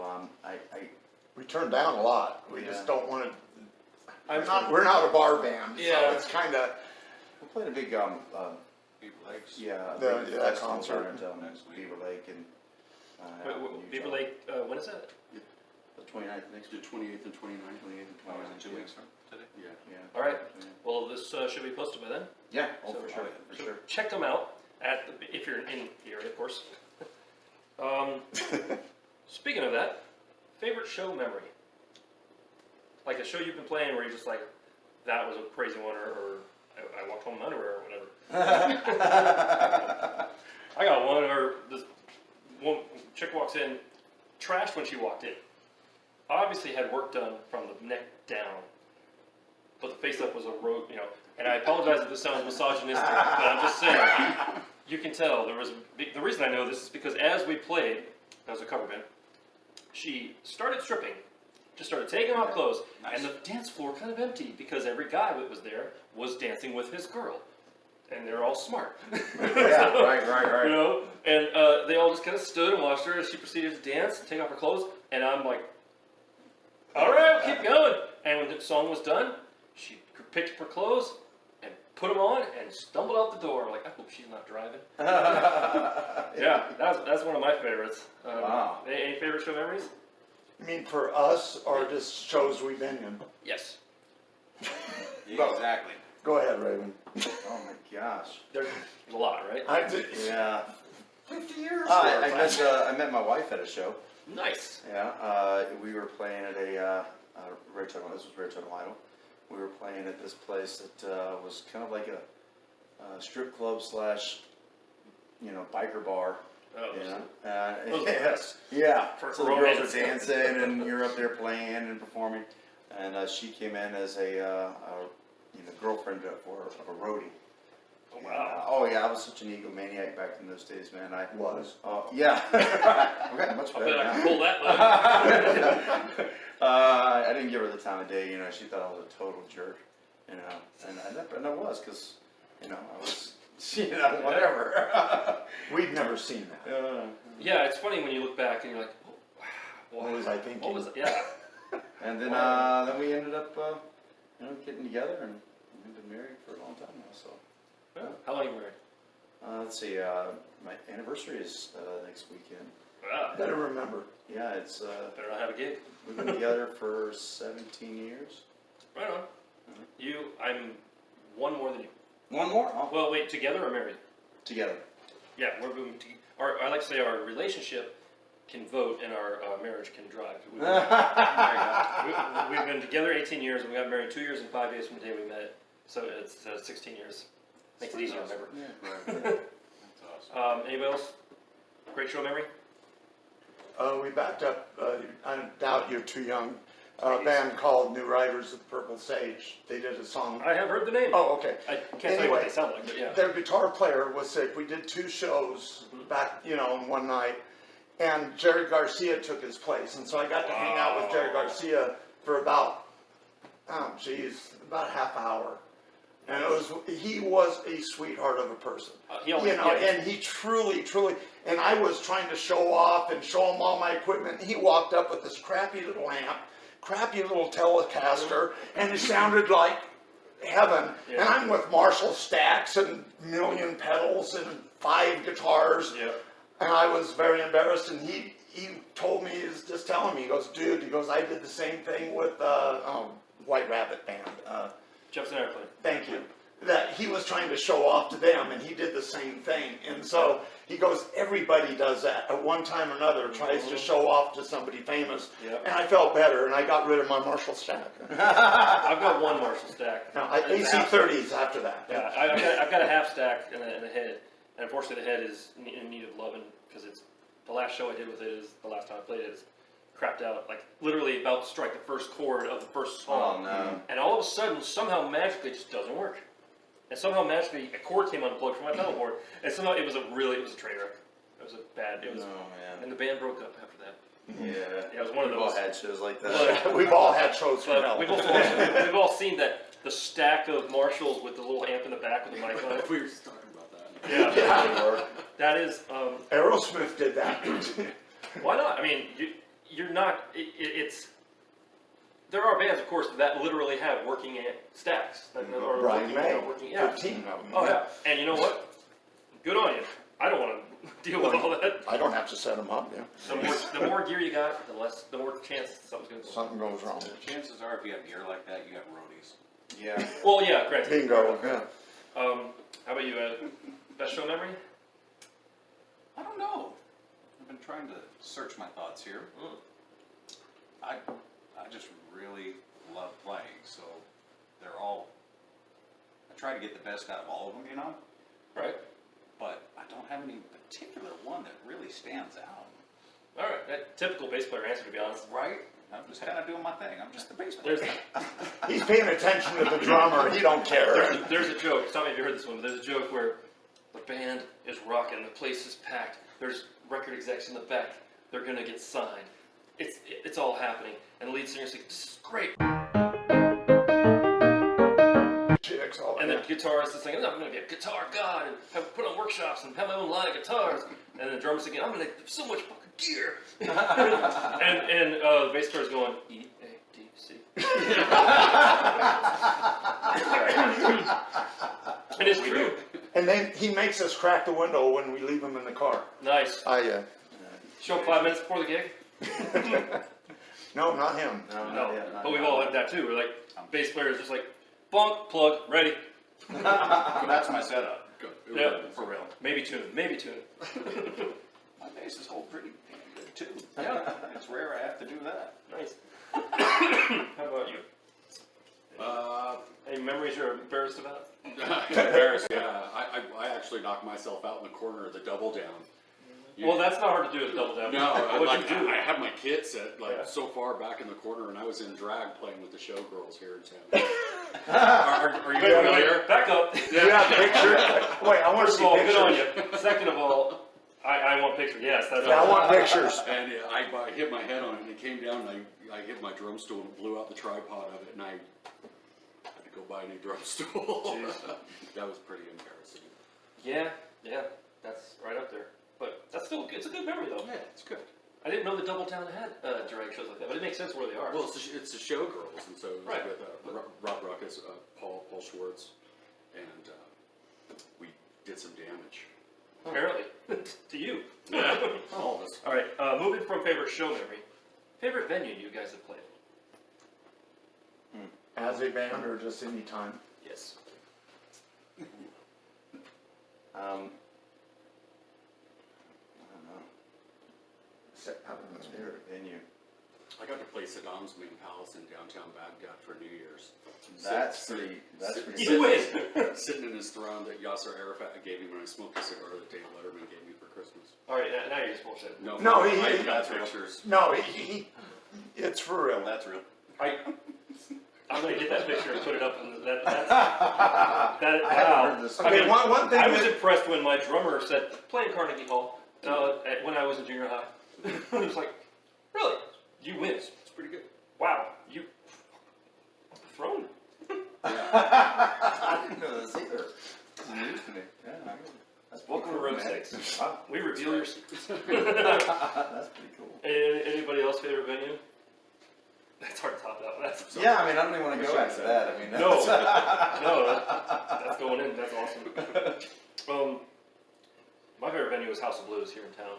[SPEAKER 4] We turn down a lot. We
[SPEAKER 3] Yeah.
[SPEAKER 4] just don't want to.
[SPEAKER 2] I'm
[SPEAKER 4] We're not a bar band,
[SPEAKER 2] Yeah.
[SPEAKER 4] so it's kind of.
[SPEAKER 3] we're playing a big,
[SPEAKER 5] Beaver Lakes.
[SPEAKER 3] yeah, a
[SPEAKER 4] The-
[SPEAKER 3] big
[SPEAKER 4] yeah,
[SPEAKER 3] festival
[SPEAKER 4] concert.
[SPEAKER 3] down in
[SPEAKER 5] Next week.
[SPEAKER 3] Beaver Lake and,
[SPEAKER 2] Wait,
[SPEAKER 3] out in
[SPEAKER 2] Beaver
[SPEAKER 3] Utah.
[SPEAKER 2] Lake. When is that?
[SPEAKER 3] The 29th next
[SPEAKER 1] The
[SPEAKER 3] week.
[SPEAKER 1] 28th and 29th.
[SPEAKER 3] 28th and
[SPEAKER 5] Oh, is
[SPEAKER 3] 29th.
[SPEAKER 5] it 2 weeks from today?
[SPEAKER 1] Yeah.
[SPEAKER 3] Yeah.
[SPEAKER 2] All right.
[SPEAKER 3] Yeah.
[SPEAKER 2] Well, this should be posted by then.
[SPEAKER 3] Yeah, oh,
[SPEAKER 2] So-
[SPEAKER 3] for sure,
[SPEAKER 5] oh, yeah,
[SPEAKER 3] for sure.
[SPEAKER 2] Check them out if you're in the area, of course. Speaking of that, favorite show memory? Like a show you've been playing where you're just like, that was a crazy one, or I walked home in underwear or whatever. I got one where this one chick walks in, trashed when she walked in. Obviously had work done from the neck down, but the face up was a road, and I apologize if this sounds misogynistic, but I'm just saying, you can tell there was, the reason I know this is because as we played, that was a cover band, she started stripping, just started taking off clothes, and the dance floor kind of empty because every guy that was there was dancing with his girl. And they're all smart.
[SPEAKER 3] Yeah, right.
[SPEAKER 2] And they all just kind of stood and watched her as she proceeded to dance and take off her clothes. And I'm like, all right, we'll keep going. And when the song was done, she picked up her clothes and put them on and stumbled out the door. Like, I hope she's not driving. Yeah, that's one of my favorites.
[SPEAKER 3] Wow.
[SPEAKER 2] Any favorite show memories?
[SPEAKER 4] I mean, for us, or just shows we've been in.
[SPEAKER 2] Yes.
[SPEAKER 5] Yeah, exactly.
[SPEAKER 4] Go ahead, Raven.
[SPEAKER 3] Oh my gosh.
[SPEAKER 2] There's a lot, right?
[SPEAKER 3] Yeah.
[SPEAKER 4] 50 years.
[SPEAKER 3] I met my wife at a show.
[SPEAKER 2] Nice.
[SPEAKER 3] Yeah, we were playing at a Raytown. This was Raytown, Ohio. We were playing at this place that was kind of like a strip club slash, biker bar.
[SPEAKER 2] Oh,
[SPEAKER 3] You know?
[SPEAKER 2] those are the best.
[SPEAKER 3] Yeah.
[SPEAKER 2] For
[SPEAKER 3] So the girls
[SPEAKER 2] romance.
[SPEAKER 3] are dancing, and you're up there playing and performing. And she came in as a girlfriend of a roadie.
[SPEAKER 2] Oh, wow.
[SPEAKER 3] Oh yeah, I was such an egomaniac back in those days, man. I
[SPEAKER 4] Was.
[SPEAKER 3] yeah. Okay, much
[SPEAKER 2] I
[SPEAKER 3] better
[SPEAKER 2] bet I
[SPEAKER 3] now.
[SPEAKER 2] can pull that one.
[SPEAKER 3] I didn't give her the time of day, she thought I was a total jerk, and I was, because, I was, whatever.
[SPEAKER 4] We've never seen that.
[SPEAKER 2] Yeah, it's funny when you look back and you're like,
[SPEAKER 4] What was I thinking?
[SPEAKER 2] What was it? Yeah.
[SPEAKER 3] And then we ended up, getting together, and we've been married for a long time now, so.
[SPEAKER 2] How long have you been married?
[SPEAKER 3] Let's see, my anniversary is next weekend.
[SPEAKER 2] Wow.
[SPEAKER 4] Better remember.
[SPEAKER 3] Yeah, it's,
[SPEAKER 2] Better not have a gig.
[SPEAKER 3] we've been together for 17 years.
[SPEAKER 2] Right on. I'm one more than you.
[SPEAKER 3] One more? Oh,
[SPEAKER 2] Well, wait, together or married?
[SPEAKER 3] together.
[SPEAKER 2] Yeah, we're moving to. I like to say our relationship can vote and our marriage can drive. We've been together 18 years and we got married 2 years and 5 days from the day we met. So it's 16 years. Makes it easier to remember.
[SPEAKER 5] That's awesome.
[SPEAKER 2] Anybody else? Great show memory?
[SPEAKER 4] We backed up, I doubt you're too young, a band called New Riders of Purple Sage. They did a song.
[SPEAKER 2] I have heard the name.
[SPEAKER 4] Oh, okay.
[SPEAKER 2] I can't tell you what they sound like, but yeah.
[SPEAKER 4] Their guitar player was sick. We did 2 shows back, in one night. and Jerry Garcia took his place. And so I got to hang out with Jerry Garcia for about, about half hour. And he was a sweetheart of a person.
[SPEAKER 2] He always,
[SPEAKER 4] And he truly, and I was trying to show off and show him all my equipment. He walked up with this crappy little amp, crappy little Telecaster, and it sounded like heaven.
[SPEAKER 2] Yeah.
[SPEAKER 4] And I'm with Marshall stacks and million pedals and 5 guitars.
[SPEAKER 2] Yeah.
[SPEAKER 4] And I was very embarrassed, and he told me, he was just telling me, he goes, dude, I did the same thing with White Rabbit Band.
[SPEAKER 2] Jefferson Airplane.
[SPEAKER 4] Thank you. That he was trying to show off to them, and he did the same thing. And so he goes, everybody does that at one time or another, tries to show off to somebody famous.
[SPEAKER 2] Yep.
[SPEAKER 4] And I felt better, and I got rid of my Marshall stack.
[SPEAKER 2] I've got one Marshall stack.
[SPEAKER 4] No, AC30s after that.
[SPEAKER 2] Yeah, I've got a half stack and a head, and unfortunately the head is in need of loving because it's the last show I did with it is the last time I played it is crapped out, like literally about to strike the first chord of the first song.
[SPEAKER 3] Oh, no.
[SPEAKER 2] And all of a sudden, somehow magically, it just doesn't work. And somehow magically, a cord came unplugged from my pedal board, and somehow it was a train wreck. It was
[SPEAKER 3] Oh, man.
[SPEAKER 2] and the band broke up after that.
[SPEAKER 3] Yeah.
[SPEAKER 2] It was one of
[SPEAKER 3] We've all
[SPEAKER 2] those.
[SPEAKER 3] had shows like that.
[SPEAKER 2] But,
[SPEAKER 4] We've all had shows from
[SPEAKER 2] but
[SPEAKER 4] hell.
[SPEAKER 2] we've all seen that the stack of Marshalls with the little amp in the back with the mic on it.
[SPEAKER 1] We were just talking about that.
[SPEAKER 2] Yeah, that is.
[SPEAKER 4] Aerosmith did that.
[SPEAKER 2] Why not? I mean, you're not. It's. There are bands, of course, that literally have working stacks. That are
[SPEAKER 4] Brian May,
[SPEAKER 2] working, yeah.
[SPEAKER 4] 15 of them.
[SPEAKER 2] Oh yeah, and you know what? Good on you. I don't want to deal with all that.
[SPEAKER 4] I don't have to set them up, yeah.
[SPEAKER 2] The more gear you got, the more chance something's going to go.
[SPEAKER 4] Something goes wrong.
[SPEAKER 5] Chances are, if you have gear like that, you have roadies.
[SPEAKER 3] Yeah.
[SPEAKER 2] Well, yeah, granted.
[SPEAKER 4] Bingo, yeah.
[SPEAKER 2] How about you? Best show memory?
[SPEAKER 5] I don't know. I've been trying to search my thoughts here. I just really love playing, so they're all. I try to get the best out of all of them, you know.
[SPEAKER 2] Right.
[SPEAKER 5] But I don't have any particular one that really stands out.
[SPEAKER 2] All right. That typical bass player answer, to be honest.
[SPEAKER 5] Right? I'm just kind of doing my thing. I'm just the bass player.
[SPEAKER 2] There's
[SPEAKER 4] He's paying attention to the drummer, he don't care.
[SPEAKER 2] there's a joke. Tell me if you heard this one. But there's a joke where the band is rocking, the place is packed. There's record execs in the back. They're gonna get signed. It's all happening, and the lead singer's like, "This is great."
[SPEAKER 4] Chicks, all
[SPEAKER 2] And the
[SPEAKER 4] that.
[SPEAKER 2] guitarist is saying, "I'm going to be a guitar god and put on workshops and have my own line of guitars." And the drummer's thinking, "I'm going to have so much fucking gear." and the bass player is going, E-A-D-C. And it's true.
[SPEAKER 4] And then he makes us crack the window when we leave him in the car.
[SPEAKER 2] Nice. Show up 5 minutes before the gig.
[SPEAKER 4] No, not him.
[SPEAKER 2] No, but we've all had that too. We're like, bass player is just like, bonk, plug, ready.
[SPEAKER 5] That's my setup.
[SPEAKER 1] Good.
[SPEAKER 2] Yeah, for real. Maybe tune.
[SPEAKER 5] My bass is hold pretty damn good too. Yeah, it's rare I have to do that.
[SPEAKER 2] Nice. How about you?
[SPEAKER 1] Uh,
[SPEAKER 2] Any memories you're embarrassed about?
[SPEAKER 1] embarrassed, yeah. I actually knocked myself out in the corner of the double down.
[SPEAKER 2] Well, that's not hard to do at double down.
[SPEAKER 1] No,
[SPEAKER 2] What'd you do?
[SPEAKER 1] I had my kit set
[SPEAKER 2] Yeah.
[SPEAKER 1] so far back in the corner, and I was in drag playing with the showgirls here in town. are you familiar?
[SPEAKER 2] Back up.
[SPEAKER 4] Yeah, picture. Wait, I want to
[SPEAKER 2] First
[SPEAKER 4] see
[SPEAKER 2] of all,
[SPEAKER 4] pictures.
[SPEAKER 2] good on you. Second of all, I want pictures. Yes, that's
[SPEAKER 4] Yeah, I want pictures.
[SPEAKER 1] And I hit my head on it, and it came down, and I hit my drum stool and blew out the tripod of it, and I had to go buy a new drum stool. That was pretty embarrassing.
[SPEAKER 2] Yeah, that's right up there. But that's still, it's a good memory though.
[SPEAKER 1] Yeah, it's good.
[SPEAKER 2] I didn't know that Double Town had drag shows like that, but it makes sense where they are.
[SPEAKER 1] Well, it's the showgirls, and so it was
[SPEAKER 2] Right.
[SPEAKER 1] with Rob Ruckus, Paul Schwartz, and we did some damage.
[SPEAKER 2] Apparently, to you.
[SPEAKER 1] All of us.
[SPEAKER 2] All right, moving from favorite show memory, favorite venue you guys have played?
[SPEAKER 4] As a band or just any time?
[SPEAKER 2] Yes.
[SPEAKER 4] I don't know.
[SPEAKER 3] Favorite venue.
[SPEAKER 1] I got to play Saddam's main palace in downtown Baghdad for New Year's.
[SPEAKER 3] That's pretty
[SPEAKER 2] You win.
[SPEAKER 1] Sitting in his throne that Yasser Arafat gave me when I smoked a cigar that Dave Letterman gave me for Christmas.
[SPEAKER 2] All right, now you're just bullshit.
[SPEAKER 4] No,
[SPEAKER 1] I got
[SPEAKER 5] that's real.
[SPEAKER 1] pictures.
[SPEAKER 4] No, it's for real.
[SPEAKER 5] That's real.
[SPEAKER 2] I'm gonna get that picture and put it up. And that
[SPEAKER 3] I haven't
[SPEAKER 2] wow.
[SPEAKER 3] heard this.
[SPEAKER 2] I
[SPEAKER 4] Okay,
[SPEAKER 2] mean,
[SPEAKER 4] one thing
[SPEAKER 2] I was
[SPEAKER 4] that-
[SPEAKER 2] impressed when my drummer said, "Play in Carnegie Hall," when I was in junior high. It was like, really? You win?
[SPEAKER 1] It's pretty good.
[SPEAKER 2] Wow, you thrown?
[SPEAKER 3] I didn't know this either. This is news to me. Yeah, that's pretty
[SPEAKER 2] Welcome to
[SPEAKER 3] cool,
[SPEAKER 2] Road
[SPEAKER 3] man.
[SPEAKER 2] 6.
[SPEAKER 3] Wow,
[SPEAKER 2] We reveal your secrets.
[SPEAKER 3] that's pretty cool.
[SPEAKER 2] Anybody else favorite venue? That's hard to top that one. That's
[SPEAKER 3] Yeah, I mean, I don't even want to go after that. I mean,
[SPEAKER 2] No,
[SPEAKER 3] that's
[SPEAKER 2] no, that's going in. That's awesome. My favorite venue is House of Blues here in town.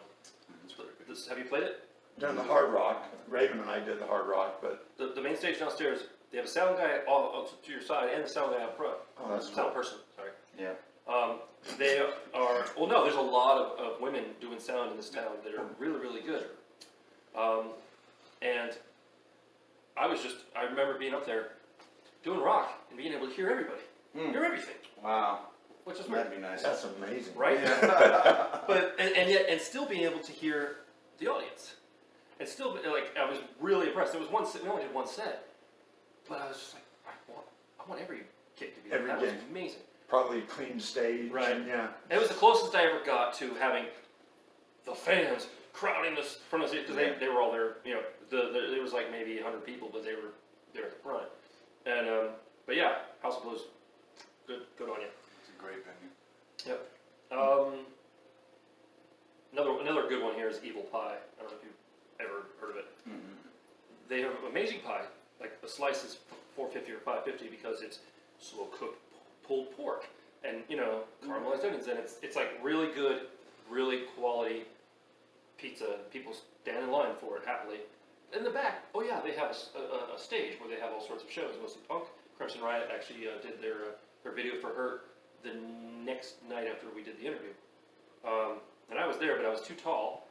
[SPEAKER 1] It's really good.
[SPEAKER 2] Have you played it?
[SPEAKER 4] Done the Hard Rock. Raven and I did the Hard Rock, but
[SPEAKER 2] The main stage downstairs. They have a sound guy all to your side and a sound guy up front.
[SPEAKER 4] oh, that's
[SPEAKER 2] Sound person. Sorry.
[SPEAKER 3] yeah.
[SPEAKER 2] They are, well, no, there's a lot of women doing sound in this town that are really, really good. And I remember being up there doing rock and being able to hear everybody, hear everything,
[SPEAKER 3] Wow.
[SPEAKER 2] which is weird,
[SPEAKER 3] That'd be nice.
[SPEAKER 4] That's amazing.
[SPEAKER 2] right?
[SPEAKER 3] Yeah.
[SPEAKER 2] But, and yet, and still being able to hear the audience. And still, like, I was really impressed. There was one set, we only did one set, but I was just like, I want every gig to be like
[SPEAKER 4] Every
[SPEAKER 2] that. That was
[SPEAKER 4] gig.
[SPEAKER 2] amazing.
[SPEAKER 4] Probably a clean stage.
[SPEAKER 2] Right.
[SPEAKER 4] And yeah.
[SPEAKER 2] And it was the closest I ever got to having the fans crowding this front of the because they were all there. You know, there was like maybe 100 people, but they were there at the front. And but yeah, House of Blues, good on you.
[SPEAKER 5] It's a great venue.
[SPEAKER 2] Yep. Another good one here is Evil Pie. I don't know if you've ever heard of it. They have amazing pie. Like a slice is $4.50 or $5.50 because it's slow cooked pulled pork and caramelized onions, and it's like really good, really quality pizza. People stand in line for it happily. In the back, oh yeah, they have a stage where they have all sorts of shows, mostly punk. Crimson Riot actually did their video for Hurt the next night after we did the interview. And I was there, but I was too tall.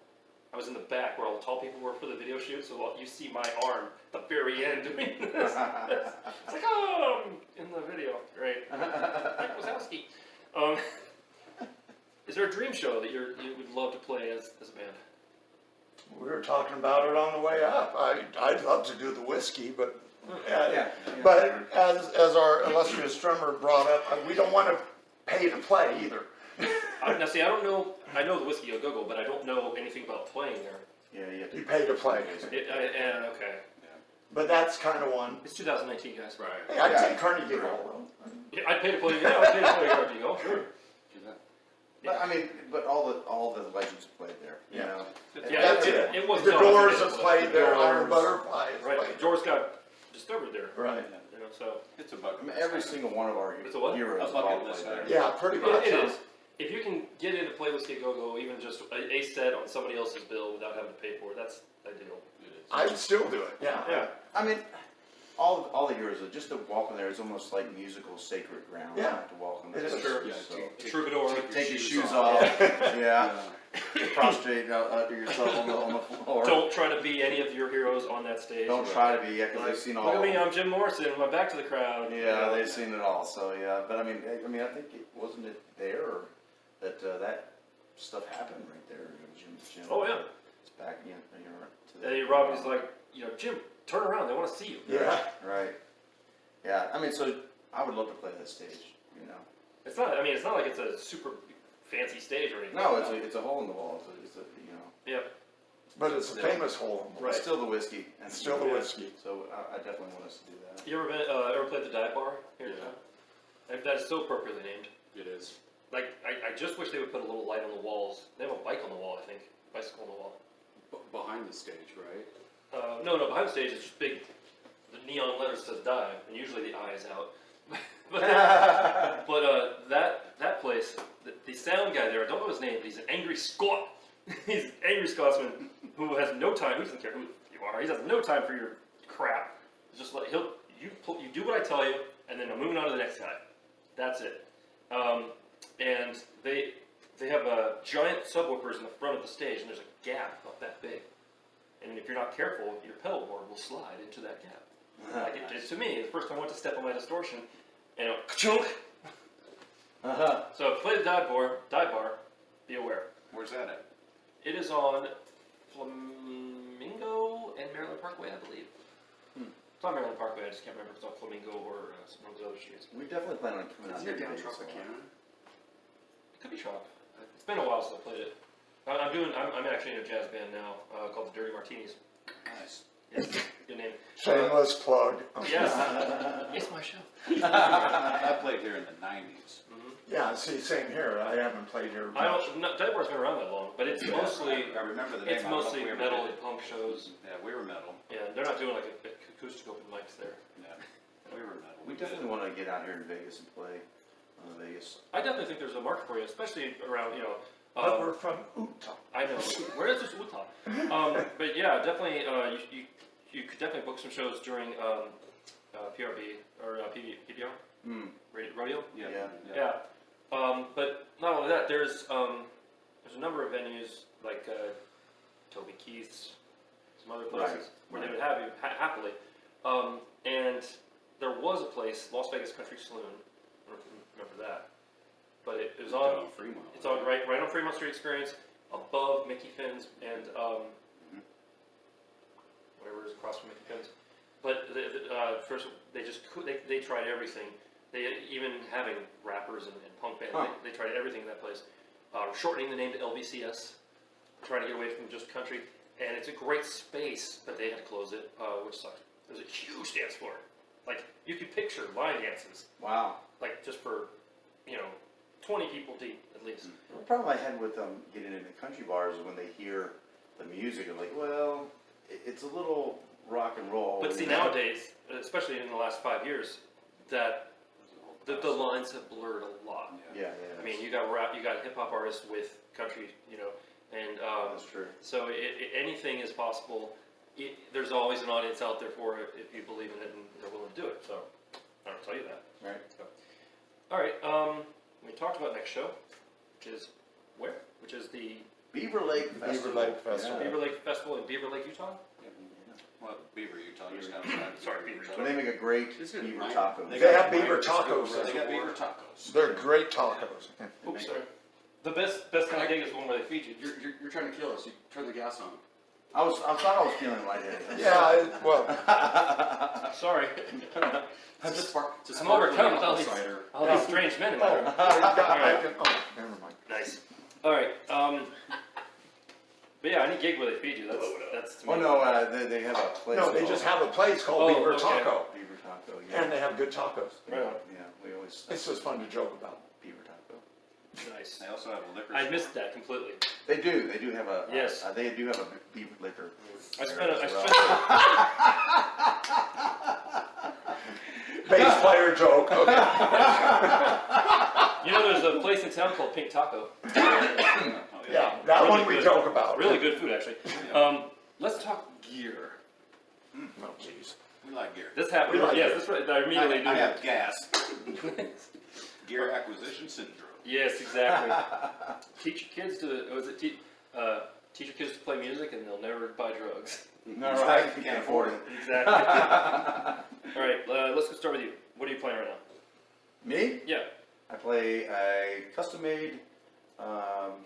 [SPEAKER 2] I was in the back where all the tall people were for the video shoot, so you see my arm at the very end doing this. It's like, oh, I'm in the video. Great. Mike Wazowski. Is there a dream show that you would love to play as a band?
[SPEAKER 4] We were talking about it on the way up. I'd love to do the whiskey, but but as our illustrious drummer brought up, we don't want to pay to play either.
[SPEAKER 2] Now, see, I don't know. I know the Whiskey A Go Go, but I don't know anything about playing there.
[SPEAKER 3] Yeah, you have
[SPEAKER 4] You
[SPEAKER 3] to.
[SPEAKER 4] pay to play,
[SPEAKER 2] Okay.
[SPEAKER 4] but that's kind of one.
[SPEAKER 2] It's 2019, guys.
[SPEAKER 1] Right.
[SPEAKER 4] Hey, I'd take Carnegie Hall.
[SPEAKER 2] Yeah, I'd pay to play. Yeah, I'd pay to play Carnegie Hall. Sure.
[SPEAKER 1] Do that.
[SPEAKER 3] But I mean, but all the legends played there. You know.
[SPEAKER 2] Yeah,
[SPEAKER 4] That's
[SPEAKER 2] it was
[SPEAKER 4] The
[SPEAKER 2] tough.
[SPEAKER 4] Doors
[SPEAKER 2] It
[SPEAKER 4] have
[SPEAKER 2] was-
[SPEAKER 4] played there.
[SPEAKER 2] Doors.
[SPEAKER 4] Iron Butterfly has
[SPEAKER 2] Right.
[SPEAKER 4] played.
[SPEAKER 2] Doors got discovered there.
[SPEAKER 4] Right.
[SPEAKER 2] So
[SPEAKER 5] It's a bucket
[SPEAKER 3] I mean,
[SPEAKER 5] list
[SPEAKER 3] every
[SPEAKER 5] item.
[SPEAKER 3] single one of our
[SPEAKER 2] It's a what?
[SPEAKER 3] heroes
[SPEAKER 5] A
[SPEAKER 3] have
[SPEAKER 5] bucket
[SPEAKER 3] all
[SPEAKER 5] list
[SPEAKER 3] played there.
[SPEAKER 5] item.
[SPEAKER 4] Yeah, pretty much.
[SPEAKER 2] it is. If you can get in to play Whiskey A Go Go, even just a set on somebody else's bill without having to pay for it, that's ideal.
[SPEAKER 1] It is.
[SPEAKER 4] I'd still do it. Yeah.
[SPEAKER 2] Yeah.
[SPEAKER 3] I mean, all the heroes, just to walk in there is almost like musical sacred ground.
[SPEAKER 4] Yeah.
[SPEAKER 3] To walk in
[SPEAKER 4] It
[SPEAKER 3] there.
[SPEAKER 4] is.
[SPEAKER 2] Sure.
[SPEAKER 1] Yeah,
[SPEAKER 3] So,
[SPEAKER 2] Troubadour.
[SPEAKER 3] take your shoes off. Yeah. Prostrate out yourself on the floor.
[SPEAKER 2] Don't try to be any of your heroes on that stage.
[SPEAKER 3] Don't try to be, yeah, because they've seen all.
[SPEAKER 2] Look at me, I'm Jim Morrison. My back to the crowd.
[SPEAKER 3] Yeah, they've seen it all. So yeah, but I mean, I think wasn't it there or that that stuff happened right there? Jim.
[SPEAKER 2] Oh yeah.
[SPEAKER 3] It's back. Yeah, to
[SPEAKER 2] Eddie Robbins like, Jim, turn around. They want to see you.
[SPEAKER 4] Yeah.
[SPEAKER 3] Right. Yeah. I mean, so I would love to play that stage. You know.
[SPEAKER 2] It's not. I mean, it's not like it's a super fancy stage or anything.
[SPEAKER 3] No, it's a hole in the wall. It's a
[SPEAKER 2] Yeah.
[SPEAKER 4] But it's a famous hole.
[SPEAKER 2] Right.
[SPEAKER 3] It's still the whiskey. And
[SPEAKER 4] Still the whiskey.
[SPEAKER 3] So I definitely want us to do that.
[SPEAKER 2] You ever played the dive bar here?
[SPEAKER 1] Yeah.
[SPEAKER 2] That is so appropriately named.
[SPEAKER 1] It is.
[SPEAKER 2] Like, I just wish they would put a little light on the walls. They have a bike on the wall, I think. Bicycle on the wall.
[SPEAKER 1] Behind the stage, right?
[SPEAKER 2] No, behind the stage it's just big. The neon letters says dive, and usually the eye is out. but that place, the sound guy there, I don't know his name, but he's an angry Scot. He's an angry Scotsman who has no time. He doesn't care who you are. He has no time for your crap. It's just like you do what I tell you, and then I'm moving on to the next guy. That's it. And they have giant subwoofers in the front of the stage, and there's a gap about that big. And if you're not careful, your pedal board will slide into that gap. Like it did to me the first time I went to step on my distortion, and it went ka-chunk. So if you play the dive bar, be aware.
[SPEAKER 5] Where's that at?
[SPEAKER 2] It is on Flamingo and Maryland Parkway, I believe. It's on Maryland Parkway, I just can't remember if it's on Flamingo or some of those other streets.
[SPEAKER 3] We definitely plan on coming out
[SPEAKER 1] Isn't
[SPEAKER 3] here
[SPEAKER 1] it down
[SPEAKER 3] to Vegas a lot.
[SPEAKER 1] Tropicana?
[SPEAKER 2] It could be Trop. It's been a while since I played it. I'm actually in a jazz band now called the Dirty Martinis.
[SPEAKER 5] Nice.
[SPEAKER 2] Yes, good name.
[SPEAKER 4] Shameless plug.
[SPEAKER 2] Yes, it's my show.
[SPEAKER 5] I played here in the nineties.
[SPEAKER 4] Yeah, see, same here. I haven't played here
[SPEAKER 2] I
[SPEAKER 4] much.
[SPEAKER 2] don't. Dive Bar's been around that long, but it's mostly
[SPEAKER 5] I remember the name.
[SPEAKER 2] it's
[SPEAKER 5] I don't know if
[SPEAKER 2] mostly
[SPEAKER 5] we ever
[SPEAKER 2] metal
[SPEAKER 5] did.
[SPEAKER 2] and punk shows.
[SPEAKER 5] Yeah, we were metal.
[SPEAKER 2] Yeah, they're not doing like a acoustic open mics there.
[SPEAKER 5] Yeah, we were metal.
[SPEAKER 3] We definitely wanna get out here in Vegas and play Vegas.
[SPEAKER 2] I definitely think there's a market for you, especially around
[SPEAKER 4] But we're from Utah.
[SPEAKER 2] I know. Where is this Utah? But yeah, definitely. You could definitely book some shows during PRB or PBR rodeo.
[SPEAKER 5] Yeah.
[SPEAKER 2] Yeah. But not only that, there's a number of venues like Toby Keith's, some other places
[SPEAKER 3] Right,
[SPEAKER 2] where
[SPEAKER 3] right.
[SPEAKER 2] they would have you happily. And there was a place, Las Vegas Country Saloon. I don't know if you remember that, but it was on.
[SPEAKER 1] Fremont.
[SPEAKER 2] It's on right on Fremont Street Experience, above Mickey Finn's and whatever is across from Mickey Finn's. But first, they tried everything. They even having rappers and punk bands.
[SPEAKER 3] Huh.
[SPEAKER 2] They tried everything in that place. Shortening the name to LVCS, trying to get away from just country. And it's a great space, but they had to close it, which sucked. There's a huge dance floor. Like you could picture line dances,
[SPEAKER 3] Wow.
[SPEAKER 2] like just for 20 people deep at least.
[SPEAKER 3] The problem I had with getting into country bars is when they hear the music, they're like, well, it's a little rock and roll.
[SPEAKER 2] But see, nowadays, especially in the last 5 years, that the lines have blurred a lot.
[SPEAKER 3] Yeah.
[SPEAKER 2] I mean, you got rap, you got hip hop artists with country, and
[SPEAKER 3] That's true.
[SPEAKER 2] so anything is possible. There's always an audience out there for it if you believe in it and they're willing to do it. So I'll tell you that.
[SPEAKER 3] Right.
[SPEAKER 2] So, all right. We talked about next show, which is where? Which is the
[SPEAKER 3] Beaver Lake Festival.
[SPEAKER 4] Beaver Lake Festival.
[SPEAKER 2] Beaver Lake Festival in Beaver Lake, Utah.
[SPEAKER 5] Well, Beaver, Utah, just outside.
[SPEAKER 2] Sorry, Beaver,
[SPEAKER 3] Well, they make a great
[SPEAKER 1] Is it
[SPEAKER 3] beaver
[SPEAKER 1] right?
[SPEAKER 3] taco.
[SPEAKER 4] They have beaver tacos.
[SPEAKER 5] They got beaver tacos.
[SPEAKER 4] They're great tacos.
[SPEAKER 2] Oops, sorry. The best kind of gig is one where they feed you.
[SPEAKER 1] You're trying to kill us. You turn the gas on.
[SPEAKER 3] I thought I was feeling lightheaded.
[SPEAKER 4] Yeah, well,
[SPEAKER 2] Sorry.
[SPEAKER 1] It's a spark. It's a
[SPEAKER 2] I'm overcome with
[SPEAKER 1] sparkling
[SPEAKER 2] all
[SPEAKER 1] cider.
[SPEAKER 2] these strange men in my room.
[SPEAKER 4] never mind.
[SPEAKER 2] Nice. All right. But yeah, any gig where they feed you, that's to me.
[SPEAKER 3] Oh no, they have a place.
[SPEAKER 4] No, they
[SPEAKER 3] called
[SPEAKER 4] just have a place called Beaver
[SPEAKER 2] okay.
[SPEAKER 4] Taco,
[SPEAKER 3] Beaver Taco. Yeah.
[SPEAKER 4] and they have good tacos.
[SPEAKER 2] Right on.
[SPEAKER 3] Yeah, we always
[SPEAKER 4] It's just fun to joke about.
[SPEAKER 3] Beaver Taco.
[SPEAKER 2] Nice.
[SPEAKER 5] They also have a liquor.
[SPEAKER 2] I
[SPEAKER 5] store.
[SPEAKER 2] missed that completely.
[SPEAKER 3] They do have a.
[SPEAKER 2] Yes.
[SPEAKER 3] They do have a beaver liquor.
[SPEAKER 2] I
[SPEAKER 3] there
[SPEAKER 2] spent
[SPEAKER 3] as well.
[SPEAKER 4] Bass player joke. Okay.
[SPEAKER 2] There's a place in town called Pink Taco.
[SPEAKER 5] Oh,
[SPEAKER 4] Yeah, that
[SPEAKER 2] Really
[SPEAKER 4] one we
[SPEAKER 2] good.
[SPEAKER 4] joke about.
[SPEAKER 2] Really good food, actually. Let's talk gear.
[SPEAKER 4] Oh, jeez.
[SPEAKER 5] We like gear.
[SPEAKER 2] This happened.
[SPEAKER 4] We like
[SPEAKER 2] yes,
[SPEAKER 4] it.
[SPEAKER 2] that's right. I immediately knew
[SPEAKER 5] I
[SPEAKER 2] that.
[SPEAKER 5] have gas. Gear acquisition syndrome.
[SPEAKER 2] Yes, exactly. Teach your kids to. Teach your kids to play music, and they'll never buy drugs.
[SPEAKER 3] No, right. You can't afford it.
[SPEAKER 2] Exactly. All right, let's start with you. What are you playing right now?
[SPEAKER 3] Me?
[SPEAKER 2] Yeah.
[SPEAKER 3] I play a custom-made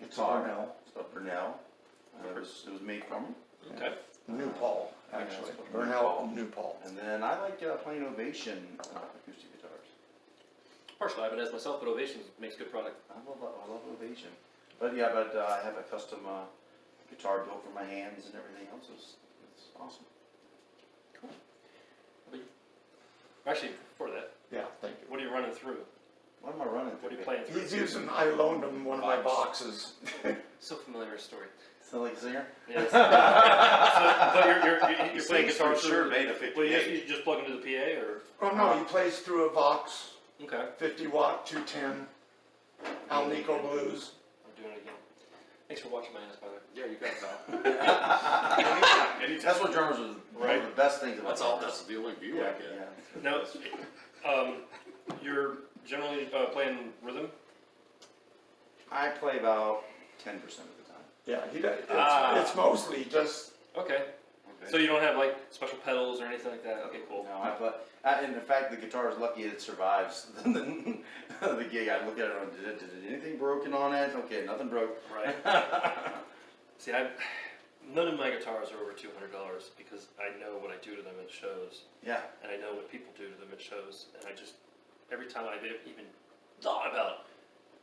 [SPEAKER 3] guitar.
[SPEAKER 4] Burnell.
[SPEAKER 3] It's a Burnell. It was made for me.
[SPEAKER 2] Okay.
[SPEAKER 4] New Paul, actually.
[SPEAKER 3] Yeah, it's
[SPEAKER 4] Burnell, New Paul.
[SPEAKER 3] And then I like playing Ovation acoustic guitars.
[SPEAKER 2] Partially, I have it as myself, but Ovation makes good product.
[SPEAKER 3] I love Ovation. But yeah, I have a custom guitar built for my hands and everything else. It's awesome.
[SPEAKER 2] Cool. How about you? Actually, before that,
[SPEAKER 4] Yeah, thank you.
[SPEAKER 2] what are you running through?
[SPEAKER 3] What am I running?
[SPEAKER 2] What are you playing through?
[SPEAKER 4] He's using, I loaned him one of my boxes.
[SPEAKER 2] So familiar story.
[SPEAKER 3] Sound like a singer?
[SPEAKER 2] Yes. So you're playing guitar
[SPEAKER 5] Sure,
[SPEAKER 2] through.
[SPEAKER 5] Beta
[SPEAKER 2] Well,
[SPEAKER 5] 58.
[SPEAKER 2] you just plug into the PA, or
[SPEAKER 4] Oh, no, he plays through a Vox,
[SPEAKER 2] okay.
[SPEAKER 4] 50 watt, 210, Alnico Blues.
[SPEAKER 2] I'm doing it again. Thanks for watching my ass, by the way.
[SPEAKER 1] Yeah, you got that.
[SPEAKER 3] That's what drummers are. One of the best things about
[SPEAKER 1] That's all.
[SPEAKER 3] drummers.
[SPEAKER 1] That's the only view I get.
[SPEAKER 3] Yeah.
[SPEAKER 2] Now, you're generally playing rhythm.
[SPEAKER 3] I play about 10% of the time.
[SPEAKER 4] Yeah, he does.
[SPEAKER 2] Ah.
[SPEAKER 4] It's mostly just,
[SPEAKER 2] Okay.
[SPEAKER 5] Okay.
[SPEAKER 2] So you don't have like special pedals or anything like that. Okay, cool.
[SPEAKER 3] No, I play. And in fact, the guitar is lucky it survives the gig. I look at it and did anything broken on it? Okay, nothing broke.
[SPEAKER 2] Right. See, none of my guitars are over $200 because I know what I do to them at shows,
[SPEAKER 3] Yeah.
[SPEAKER 2] and I know what people do to them at shows, and I just every time I've even thought about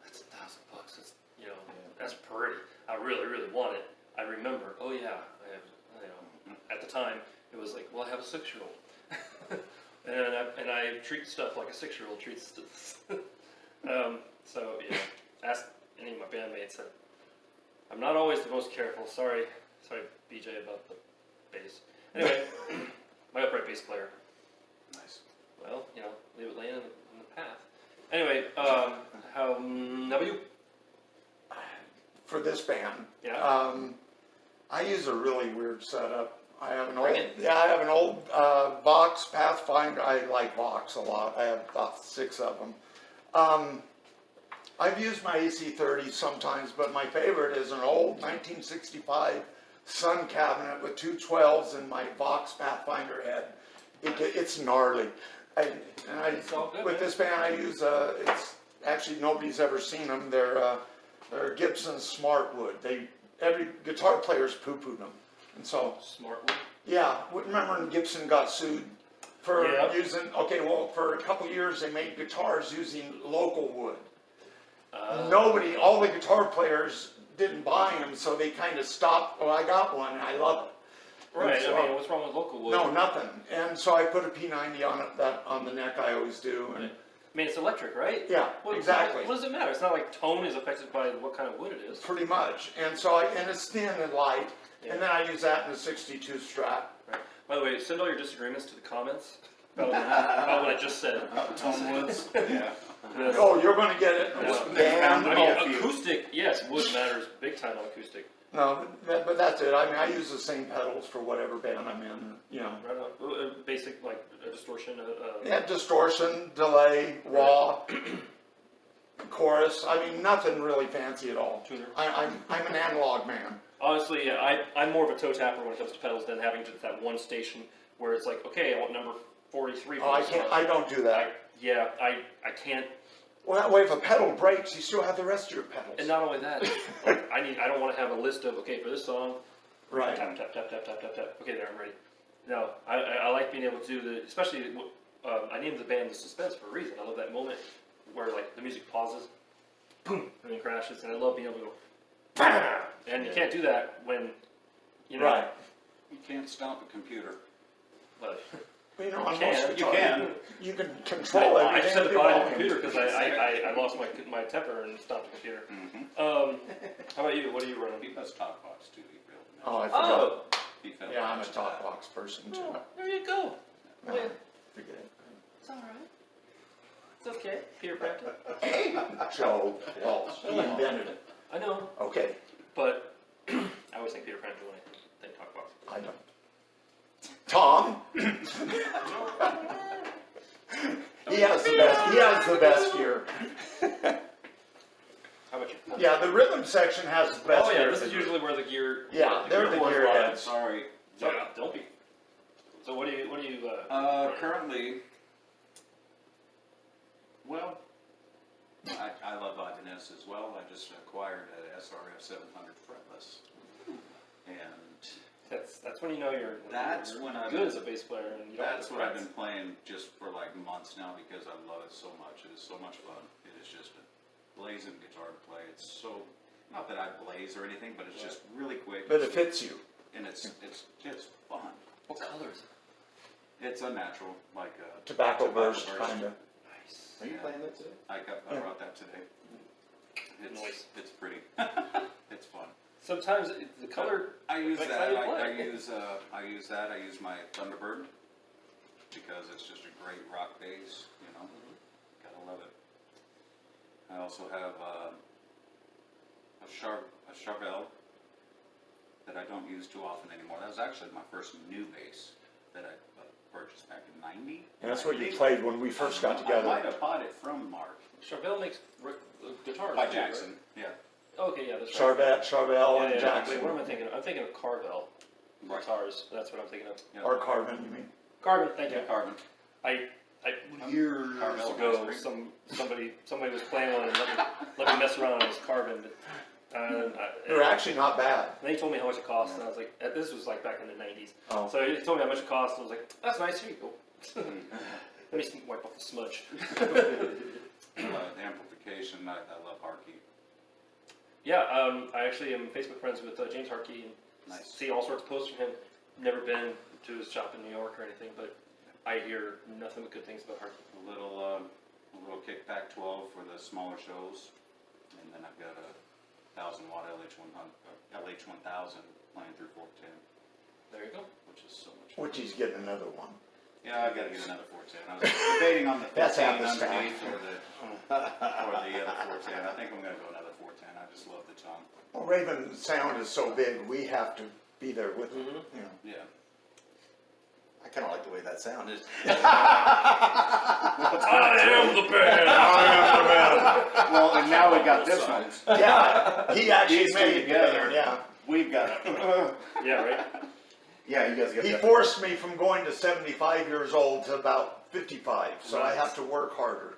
[SPEAKER 2] that's $1,000. That's you know, that's pretty. I really, really want it. I remember, oh yeah, I have, you know, at the time, it was like, well, I have a 6-year-old. and I treat stuff like a 6-year-old treats stuff. So, yeah, ask any of my bandmates. I'm not always the most careful. Sorry, BJ, about the bass. Anyway, my upright bass player.
[SPEAKER 5] Nice.
[SPEAKER 2] Well, you know, leave it laying in the path. Anyway, how about you?
[SPEAKER 4] For this band,
[SPEAKER 2] Yeah.
[SPEAKER 4] I use a really weird setup. I have an old,
[SPEAKER 2] Bring it.
[SPEAKER 4] yeah, I have an old Vox Pathfinder. I like Vox a lot. I have about 6 of them. I've used my AC30 sometimes, but my favorite is an old 1965 Sun cabinet with 2 12s and my Vox Pathfinder head. It's gnarly.
[SPEAKER 2] It's all good,
[SPEAKER 4] with
[SPEAKER 2] man.
[SPEAKER 4] this band, I use it's actually nobody's ever seen them. They're Gibson Smartwood. Every guitar player's poo-pooed them, and so
[SPEAKER 2] Smart one.
[SPEAKER 4] yeah. Remember when Gibson got sued for
[SPEAKER 2] Yeah.
[SPEAKER 4] using? Okay, well, for a couple years they made guitars using local wood. Nobody, all the guitar players didn't buy them, so they kind of stopped. Well, I got one, and I love it.
[SPEAKER 2] Right.
[SPEAKER 4] And so-
[SPEAKER 2] I mean, what's wrong with local wood?
[SPEAKER 4] no, nothing. And so I put a P90 on it, that on the neck I always do, and
[SPEAKER 2] I mean, it's electric, right?
[SPEAKER 4] yeah,
[SPEAKER 2] What,
[SPEAKER 4] exactly.
[SPEAKER 2] What does it matter? It's not like tone is affected by what kind of wood it is.
[SPEAKER 4] Pretty much. And so and it's thin and light, and then I use that in a 62 Strat.
[SPEAKER 2] Right. By the way, send all your disagreements to the comments about what I just said.
[SPEAKER 5] Tone woods, yeah.
[SPEAKER 2] Yes.
[SPEAKER 4] Oh, you're going to get it.
[SPEAKER 2] Yeah.
[SPEAKER 4] Damn.
[SPEAKER 2] I mean,
[SPEAKER 5] few.
[SPEAKER 2] acoustic, yes, wood matters big time on acoustic.
[SPEAKER 4] No, but that's it. I mean, I use the same pedals for whatever band I'm in. You know.
[SPEAKER 2] Right on. Basic, like, distortion.
[SPEAKER 4] Yeah, distortion, delay, wah, chorus. I mean, nothing really fancy at all.
[SPEAKER 2] Tuner.
[SPEAKER 4] I'm an analog man.
[SPEAKER 2] Honestly, yeah, I'm more of a toe tapper when it comes to pedals than having just that one station where it's like, okay, I want number 43 for
[SPEAKER 4] Oh, I
[SPEAKER 2] this
[SPEAKER 4] can't.
[SPEAKER 2] song.
[SPEAKER 4] I don't do that.
[SPEAKER 2] I can't.
[SPEAKER 4] Well, that way, if a pedal breaks, you still have the rest of your pedals.
[SPEAKER 2] And not only that, like, I don't want to have a list of, okay, for this song,
[SPEAKER 4] Right.
[SPEAKER 2] tap, tap, tap, tap, tap, tap, tap. Okay, there, I'm ready. No, I like being able to do the, especially, I named the band The Suspense for a reason. I love that moment where, like, the music pauses, boom, and then crashes, and I love being able to go, bam! And you can't do that when, you know,
[SPEAKER 4] Right.
[SPEAKER 5] You can't stomp a computer.
[SPEAKER 2] but,
[SPEAKER 4] You know,
[SPEAKER 2] You
[SPEAKER 4] on
[SPEAKER 2] can.
[SPEAKER 4] most of the
[SPEAKER 5] You
[SPEAKER 4] time,
[SPEAKER 5] can.
[SPEAKER 4] You can control everything.
[SPEAKER 2] I just had to
[SPEAKER 4] with
[SPEAKER 2] buy
[SPEAKER 4] your
[SPEAKER 2] the computer
[SPEAKER 4] volume.
[SPEAKER 2] because I lost my temper and stopped the computer. How about you? What are you running?
[SPEAKER 5] He does talk box too, he failed to
[SPEAKER 4] Oh, I
[SPEAKER 5] mention.
[SPEAKER 4] forgot.
[SPEAKER 2] Oh,
[SPEAKER 5] He failed
[SPEAKER 4] Yeah,
[SPEAKER 5] to
[SPEAKER 4] I'm a
[SPEAKER 5] mention
[SPEAKER 4] talk
[SPEAKER 5] that.
[SPEAKER 4] box person too.
[SPEAKER 2] there you go.
[SPEAKER 4] No,
[SPEAKER 2] Yeah.
[SPEAKER 4] forget it.
[SPEAKER 2] It's all right. It's okay. Peer practice.
[SPEAKER 4] Joe Walsh, he invented it.
[SPEAKER 2] I know,
[SPEAKER 4] Okay,
[SPEAKER 2] but I always think Peter practice when I think talk box.
[SPEAKER 4] I don't. Tom? He has the best. He has the best gear.
[SPEAKER 2] How about you?
[SPEAKER 4] Yeah, the rhythm section has the best
[SPEAKER 2] Oh
[SPEAKER 4] gear.
[SPEAKER 2] yeah, this is usually where the gear.
[SPEAKER 4] Yeah, they're the
[SPEAKER 2] boards
[SPEAKER 4] gear
[SPEAKER 2] lie.
[SPEAKER 4] heads.
[SPEAKER 5] Sorry.
[SPEAKER 2] So, don't be. So what do you?
[SPEAKER 5] Currently, well, I love Ibanez as well. I just acquired a SRF 700 fretless. And
[SPEAKER 2] That's when you know you're.
[SPEAKER 5] That's
[SPEAKER 2] you're
[SPEAKER 5] when I've
[SPEAKER 2] good
[SPEAKER 5] been-
[SPEAKER 2] as a bass player, and you don't.
[SPEAKER 5] that's
[SPEAKER 2] have
[SPEAKER 5] what I've
[SPEAKER 2] frets.
[SPEAKER 5] been playing just for like months now because I love it so much. It is so much fun. It is just a blazing guitar to play. It's so, not that I blaze or anything, but it's just really quick.
[SPEAKER 4] But it fits you.
[SPEAKER 5] And it's just fun.
[SPEAKER 2] What color is it?
[SPEAKER 5] It's unnatural, like a
[SPEAKER 4] Tobacco burst, kind of.
[SPEAKER 2] Nice.
[SPEAKER 3] Are you playing that today?
[SPEAKER 5] I brought that today.
[SPEAKER 2] Nice.
[SPEAKER 5] It's pretty. It's fun.
[SPEAKER 2] Sometimes the color.
[SPEAKER 5] I use
[SPEAKER 2] affects
[SPEAKER 5] that.
[SPEAKER 2] how you
[SPEAKER 5] I
[SPEAKER 2] play.
[SPEAKER 5] use that. I use my Thunderbird because it's just a great rock bass. You know, gotta love it. I also have a Charvel that I don't use too often anymore. That was actually my first new bass that I purchased back in '90.
[SPEAKER 4] And that's what you played when we first got
[SPEAKER 5] I
[SPEAKER 4] together.
[SPEAKER 5] might have bought it from Mark
[SPEAKER 2] Charvel makes guitars.
[SPEAKER 5] by
[SPEAKER 2] too,
[SPEAKER 5] Jackson. Yeah.
[SPEAKER 2] Right? Okay, yeah, that's right.
[SPEAKER 4] Charvel,
[SPEAKER 2] Yeah,
[SPEAKER 4] and
[SPEAKER 2] yeah.
[SPEAKER 4] Jackson.
[SPEAKER 2] Wait, what am I thinking of? I'm thinking of Carvel
[SPEAKER 5] Right.
[SPEAKER 2] guitars. That's what I'm thinking of.
[SPEAKER 5] Yeah.
[SPEAKER 4] Or Carvin, you mean?
[SPEAKER 2] Carbon, thank you.
[SPEAKER 5] Yeah, Carbon.
[SPEAKER 2] I years
[SPEAKER 5] Carvel
[SPEAKER 2] ago,
[SPEAKER 5] ice
[SPEAKER 2] somebody was playing one and let me mess around on his Carbon.
[SPEAKER 4] They're actually not bad.
[SPEAKER 2] And he told me how much it cost, and I was like, this was like back in the 90s.
[SPEAKER 4] Oh.
[SPEAKER 2] So he told me how much it cost, and I was like, that's nice, here you go. Let me wipe off the smudge.
[SPEAKER 5] The amplification, I love Harkey.
[SPEAKER 2] Yeah, I actually am Facebook friends with James Harkey and
[SPEAKER 5] Nice.
[SPEAKER 2] see all sorts of posts from him. Never been to his shop in New York or anything, but I hear nothing but good things about Harkey.
[SPEAKER 5] A little kickback 12 for the smaller shows, and then I've got a 1,000-watt LH1000 playing through 410,
[SPEAKER 2] There you go.
[SPEAKER 5] which is so much fun.
[SPEAKER 4] Which he's getting another one.
[SPEAKER 5] Yeah, I gotta get another 410. I was debating on the
[SPEAKER 4] That's
[SPEAKER 5] 15
[SPEAKER 4] half the stack.
[SPEAKER 5] underneath or the other 410. I think I'm gonna go another 410. I just love the tongue.
[SPEAKER 4] Well, Raven sound is so big, we have to be there with him.
[SPEAKER 2] Mhm.
[SPEAKER 4] You know.
[SPEAKER 5] Yeah.
[SPEAKER 3] I kinda like the way that sounded.
[SPEAKER 2] I am the band.
[SPEAKER 5] Well, and now we got this one.
[SPEAKER 4] Yeah, he actually
[SPEAKER 5] These two
[SPEAKER 4] made it
[SPEAKER 5] together.
[SPEAKER 4] yeah.
[SPEAKER 5] We've got it.
[SPEAKER 2] Yeah, right.
[SPEAKER 3] Yeah, you guys got
[SPEAKER 4] He
[SPEAKER 3] that.
[SPEAKER 4] forced me from going to 75 years old to about 55, so I
[SPEAKER 2] Nice.
[SPEAKER 4] have to work harder.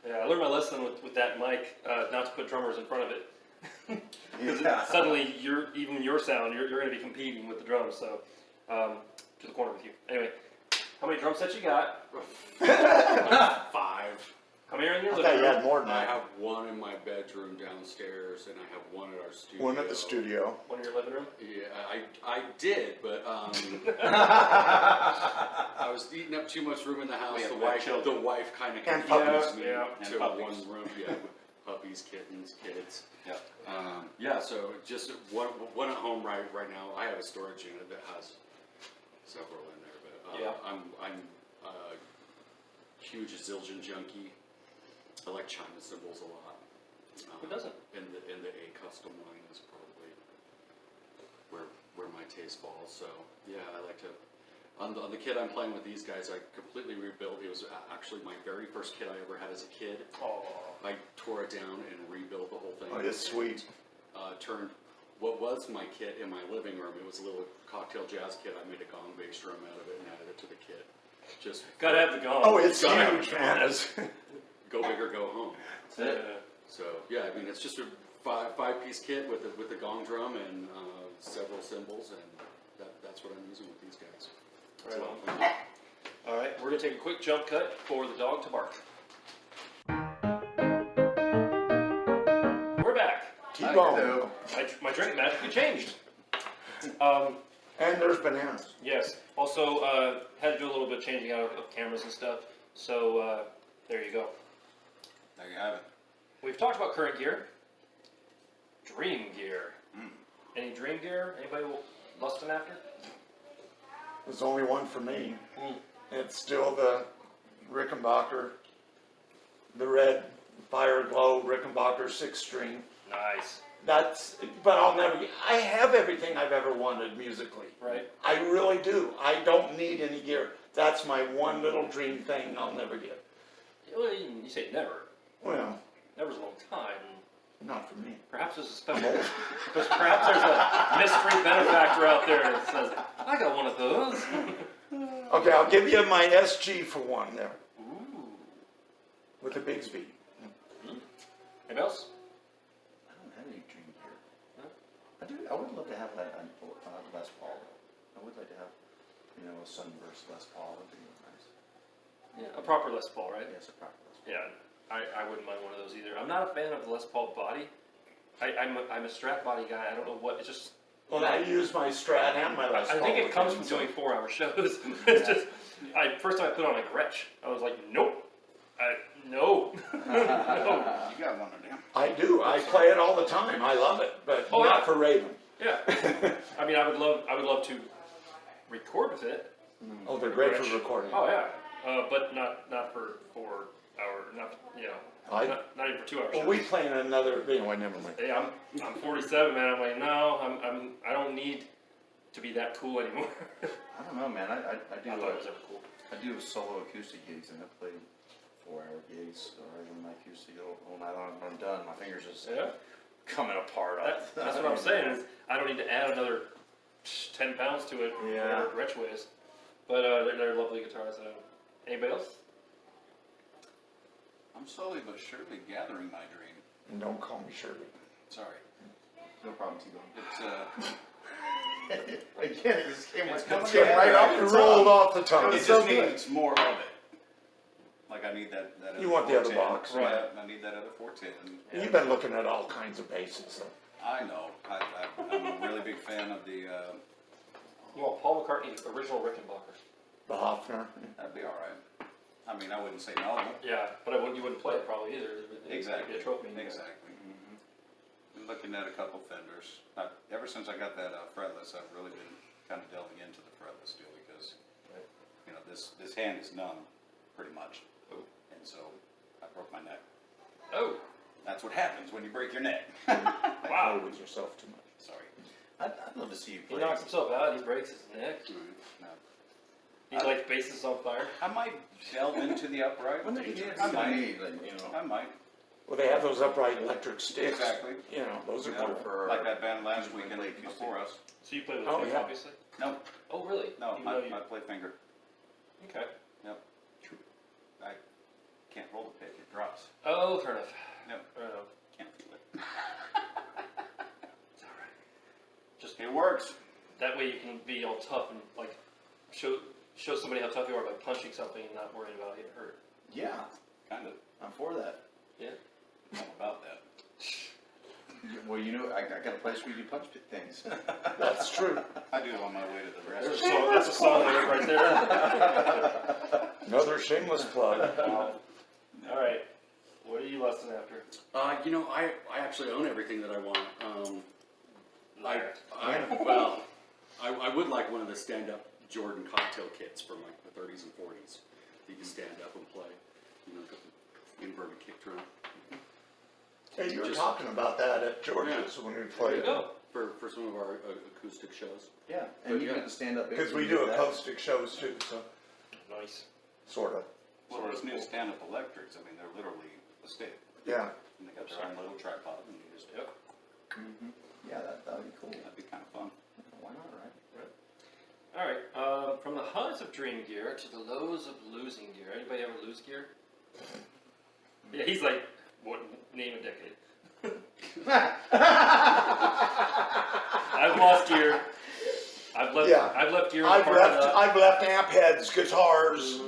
[SPEAKER 2] Yeah, I learned my lesson with that mic, not to put drummers in front of it.
[SPEAKER 3] Yeah.
[SPEAKER 2] Suddenly, even your sound, you're going to be competing with the drums. So, to the corner with you. Anyway, how many drum sets you got?
[SPEAKER 1] 5.
[SPEAKER 2] How many are in your
[SPEAKER 4] I
[SPEAKER 2] living
[SPEAKER 4] thought you
[SPEAKER 2] room?
[SPEAKER 4] had more than
[SPEAKER 1] I
[SPEAKER 4] that.
[SPEAKER 1] have one in my bedroom downstairs, and I have one at our studio.
[SPEAKER 4] One at the studio.
[SPEAKER 2] One in your living room.
[SPEAKER 1] Yeah, I did, but I was eating up too much room in the house.
[SPEAKER 5] We have
[SPEAKER 1] The
[SPEAKER 5] five
[SPEAKER 1] wife,
[SPEAKER 5] children.
[SPEAKER 1] kind of
[SPEAKER 4] And
[SPEAKER 1] confused
[SPEAKER 4] puppies.
[SPEAKER 1] me
[SPEAKER 2] Yeah,
[SPEAKER 5] and
[SPEAKER 1] to
[SPEAKER 5] puppies.
[SPEAKER 1] one room. Yeah, with puppies, kittens, kids.
[SPEAKER 5] Yeah.
[SPEAKER 1] Yeah, so just one at home right now. I have a storage unit that has several in there, but
[SPEAKER 2] Yeah.
[SPEAKER 1] I'm a huge Zildjian junkie. I like China cymbals a lot.
[SPEAKER 2] Who doesn't?
[SPEAKER 1] And the A custom line is probably where my taste falls. So yeah, I like to. On the kit I'm playing with these guys, I completely rebuilt. It was actually my very first kit I ever had as a kid.
[SPEAKER 2] Oh,
[SPEAKER 1] I tore it down and rebuilt the whole thing.
[SPEAKER 4] Oh, it's sweet.
[SPEAKER 1] Turned what was my kit in my living room. It was a little cocktail jazz kit. I made a gong bass drum out of it and added it to the kit. Just
[SPEAKER 2] gotta have the gong.
[SPEAKER 4] Oh, it's
[SPEAKER 1] Got it.
[SPEAKER 4] huge, man. It's,
[SPEAKER 1] go big or go home.
[SPEAKER 2] Yeah.
[SPEAKER 1] So yeah, I mean it's just a five-piece kit with the gong drum and several cymbals, and that's what I'm using with these guys. It's a lot of fun.
[SPEAKER 2] All right, we're gonna take a quick jump cut for the dog to bark. We're back.
[SPEAKER 4] T-bone.
[SPEAKER 2] My drink magically changed.
[SPEAKER 4] And there's bananas.
[SPEAKER 2] Yes. Also, had to do a little bit of changing out of cameras and stuff. So there you go.
[SPEAKER 5] There you have it.
[SPEAKER 2] We've talked about current gear. Dream gear. Any dream gear? Anybody lusting after?
[SPEAKER 4] There's only one for me.
[SPEAKER 2] Mm.
[SPEAKER 4] It's still the Rickenbacker, the red Fire Glow Rickenbacker 6-string.
[SPEAKER 2] Nice.
[SPEAKER 4] But I'll never get, I have everything I've ever wanted musically.
[SPEAKER 2] Right.
[SPEAKER 4] I really do. I don't need any gear. That's my one little dream thing I'll never get.
[SPEAKER 2] Well, you say never.
[SPEAKER 4] Well,
[SPEAKER 2] Never's a long time.
[SPEAKER 4] not for me.
[SPEAKER 2] Perhaps there's a special. Perhaps there's a mystery benefactor out there that says, "I got one of those."
[SPEAKER 4] Okay, I'll give you my SG for one there,
[SPEAKER 2] Ooh.
[SPEAKER 4] with the Bigsby.
[SPEAKER 2] Anybody else?
[SPEAKER 3] I don't have any dream gear.
[SPEAKER 2] No?
[SPEAKER 3] I would love to have a Les Paul. I would like to have, a Sunburst Les Paul would be nice.
[SPEAKER 2] Yeah, a proper Les Paul, right?
[SPEAKER 3] Yes, a proper Les Paul.
[SPEAKER 2] Yeah, I wouldn't mind one of those either. I'm not a fan of the Les Paul body. I'm a Strat body guy. I don't know what, it's just...
[SPEAKER 4] Well, I use my Strat and my Les Paul.
[SPEAKER 2] I think it comes from
[SPEAKER 4] so-
[SPEAKER 2] doing 4-hour shows. It's just, first time I put on a Gretsch, I was like, nope. No. No.
[SPEAKER 5] You got one of them.
[SPEAKER 4] I do. I play it all the time. I love it, but
[SPEAKER 2] Oh,
[SPEAKER 4] not
[SPEAKER 2] yeah.
[SPEAKER 4] for Raven.
[SPEAKER 2] Yeah. I mean, I would love to record with it.
[SPEAKER 4] Oh, they're great
[SPEAKER 2] Gretsch.
[SPEAKER 4] for recording.
[SPEAKER 2] Oh yeah, but not for 4 hour, not even for 2 hours.
[SPEAKER 4] Well, we play in another. Anyway, never mind.
[SPEAKER 2] Hey, I'm 47, man. I'm like, no, I don't need to be that cool anymore.
[SPEAKER 3] I don't know, man. I
[SPEAKER 2] I thought it was ever cool.
[SPEAKER 3] do solo acoustic gigs, and I play 4-hour gigs, or even my acoustic all night long. When I'm done, my fingers just
[SPEAKER 2] Yeah,
[SPEAKER 3] coming apart.
[SPEAKER 2] that's what I'm saying. Is I don't need to add another 10 pounds to it.
[SPEAKER 3] Yeah.
[SPEAKER 2] Whatever Gretsch weighs. But they're lovely guitars. Anybody else?
[SPEAKER 5] I'm slowly but surely gathering my dream.
[SPEAKER 4] And don't call me Shirley.
[SPEAKER 5] Sorry.
[SPEAKER 3] No problem, T-Bone.
[SPEAKER 5] It's
[SPEAKER 3] Again, it just came
[SPEAKER 5] It's
[SPEAKER 3] right
[SPEAKER 5] coming
[SPEAKER 3] off
[SPEAKER 5] together.
[SPEAKER 3] the
[SPEAKER 4] It rolled off the tongue.
[SPEAKER 5] it just needs more of it. Like I need that other
[SPEAKER 4] You want the other
[SPEAKER 5] 410.
[SPEAKER 4] box.
[SPEAKER 2] Right.
[SPEAKER 5] Yeah, I need that other 410.
[SPEAKER 4] You've been looking at all kinds of bases, though.
[SPEAKER 5] I know, I'm a really big fan of the,
[SPEAKER 2] You want Paul McCartney's original Rickenbacker?
[SPEAKER 4] The Hofner.
[SPEAKER 5] that'd be all right. I mean, I wouldn't say no.
[SPEAKER 2] Yeah, but you wouldn't play it probably either. It'd
[SPEAKER 5] Exactly.
[SPEAKER 2] be a trophy.
[SPEAKER 5] Exactly. Been looking at a couple Fenders. Ever since I got that fretless, I've really been kind of delving into the fretless deal because,
[SPEAKER 2] Right.
[SPEAKER 5] you know, this hand is numb, pretty much.
[SPEAKER 2] Oh.
[SPEAKER 5] And so I broke my neck.
[SPEAKER 2] Oh,
[SPEAKER 5] That's what happens when you break your neck.
[SPEAKER 2] wow.
[SPEAKER 4] Play with yourself too much.
[SPEAKER 5] Sorry.
[SPEAKER 3] I'd love to see you
[SPEAKER 2] He
[SPEAKER 3] play.
[SPEAKER 2] knocks himself out, he breaks his neck,
[SPEAKER 5] No.
[SPEAKER 2] he lights bases on fire.
[SPEAKER 5] I might delve into the upright.
[SPEAKER 3] Wouldn't it be
[SPEAKER 5] I
[SPEAKER 3] to
[SPEAKER 5] might.
[SPEAKER 3] me, like, you know,
[SPEAKER 5] I might.
[SPEAKER 4] Well, they have those upright electric sticks.
[SPEAKER 5] Exactly.
[SPEAKER 4] You know, those are
[SPEAKER 5] Yeah,
[SPEAKER 4] cool.
[SPEAKER 3] for-
[SPEAKER 5] like that band last
[SPEAKER 3] usually
[SPEAKER 5] weekend
[SPEAKER 3] play acoustic.
[SPEAKER 5] before us.
[SPEAKER 2] So you play with
[SPEAKER 4] Oh,
[SPEAKER 2] sticks,
[SPEAKER 4] yeah.
[SPEAKER 2] obviously?
[SPEAKER 5] No,
[SPEAKER 2] Oh, really?
[SPEAKER 5] no,
[SPEAKER 2] Even though you-
[SPEAKER 5] I play finger.
[SPEAKER 2] Okay.
[SPEAKER 5] Yep. I can't roll the pick, it drops.
[SPEAKER 2] Oh, fair enough.
[SPEAKER 5] Yep.
[SPEAKER 2] Fair enough.
[SPEAKER 5] Can't feel it.
[SPEAKER 2] It's alright. Just
[SPEAKER 5] It works.
[SPEAKER 2] that way you can be all tough and like show somebody how tough you are by punching something and not worrying about getting hurt.
[SPEAKER 3] yeah,
[SPEAKER 5] Kind of.
[SPEAKER 3] I'm for that.
[SPEAKER 2] Yeah.
[SPEAKER 5] All about that.
[SPEAKER 3] Well, you know, I got a place where you punch things.
[SPEAKER 4] That's true.
[SPEAKER 5] I do it on my way to the
[SPEAKER 2] There's a
[SPEAKER 5] restroom.
[SPEAKER 2] song, that's a song lyric right there.
[SPEAKER 4] Another shameless plug.
[SPEAKER 2] Alright. What are you lusting after?
[SPEAKER 1] You know, I actually own everything that I want.
[SPEAKER 2] Liar.
[SPEAKER 1] I would like one of the stand-up Jordan cocktail kits from like the 30s and 40s. You can stand up and play. You know, got the inverted kick drum.
[SPEAKER 4] Hey, you were
[SPEAKER 1] Just-
[SPEAKER 4] talking about that at George's when we
[SPEAKER 2] There
[SPEAKER 4] played.
[SPEAKER 2] you go.
[SPEAKER 1] For some of our acoustic shows.
[SPEAKER 3] Yeah, and
[SPEAKER 1] But
[SPEAKER 3] you
[SPEAKER 1] yeah.
[SPEAKER 3] get to stand up.
[SPEAKER 4] Because we do acoustic shows too, so,
[SPEAKER 2] Nice.
[SPEAKER 4] sort of.
[SPEAKER 5] Well, those new stand-up electrics, I mean, they're literally a stick.
[SPEAKER 4] Yeah.
[SPEAKER 5] And they got their own little tripod and you just,
[SPEAKER 2] Yep.
[SPEAKER 3] Yeah, that'd be cool.
[SPEAKER 5] that'd be kind of fun.
[SPEAKER 3] Why not, right?
[SPEAKER 2] Alright, from the highs of dream gear to the lows of losing gear. Anybody ever lose gear? Yeah, he's like, what, name a decade. I've lost gear.
[SPEAKER 4] Yeah.
[SPEAKER 2] I've left gear in the parking lot.
[SPEAKER 4] I've left amp heads, guitars,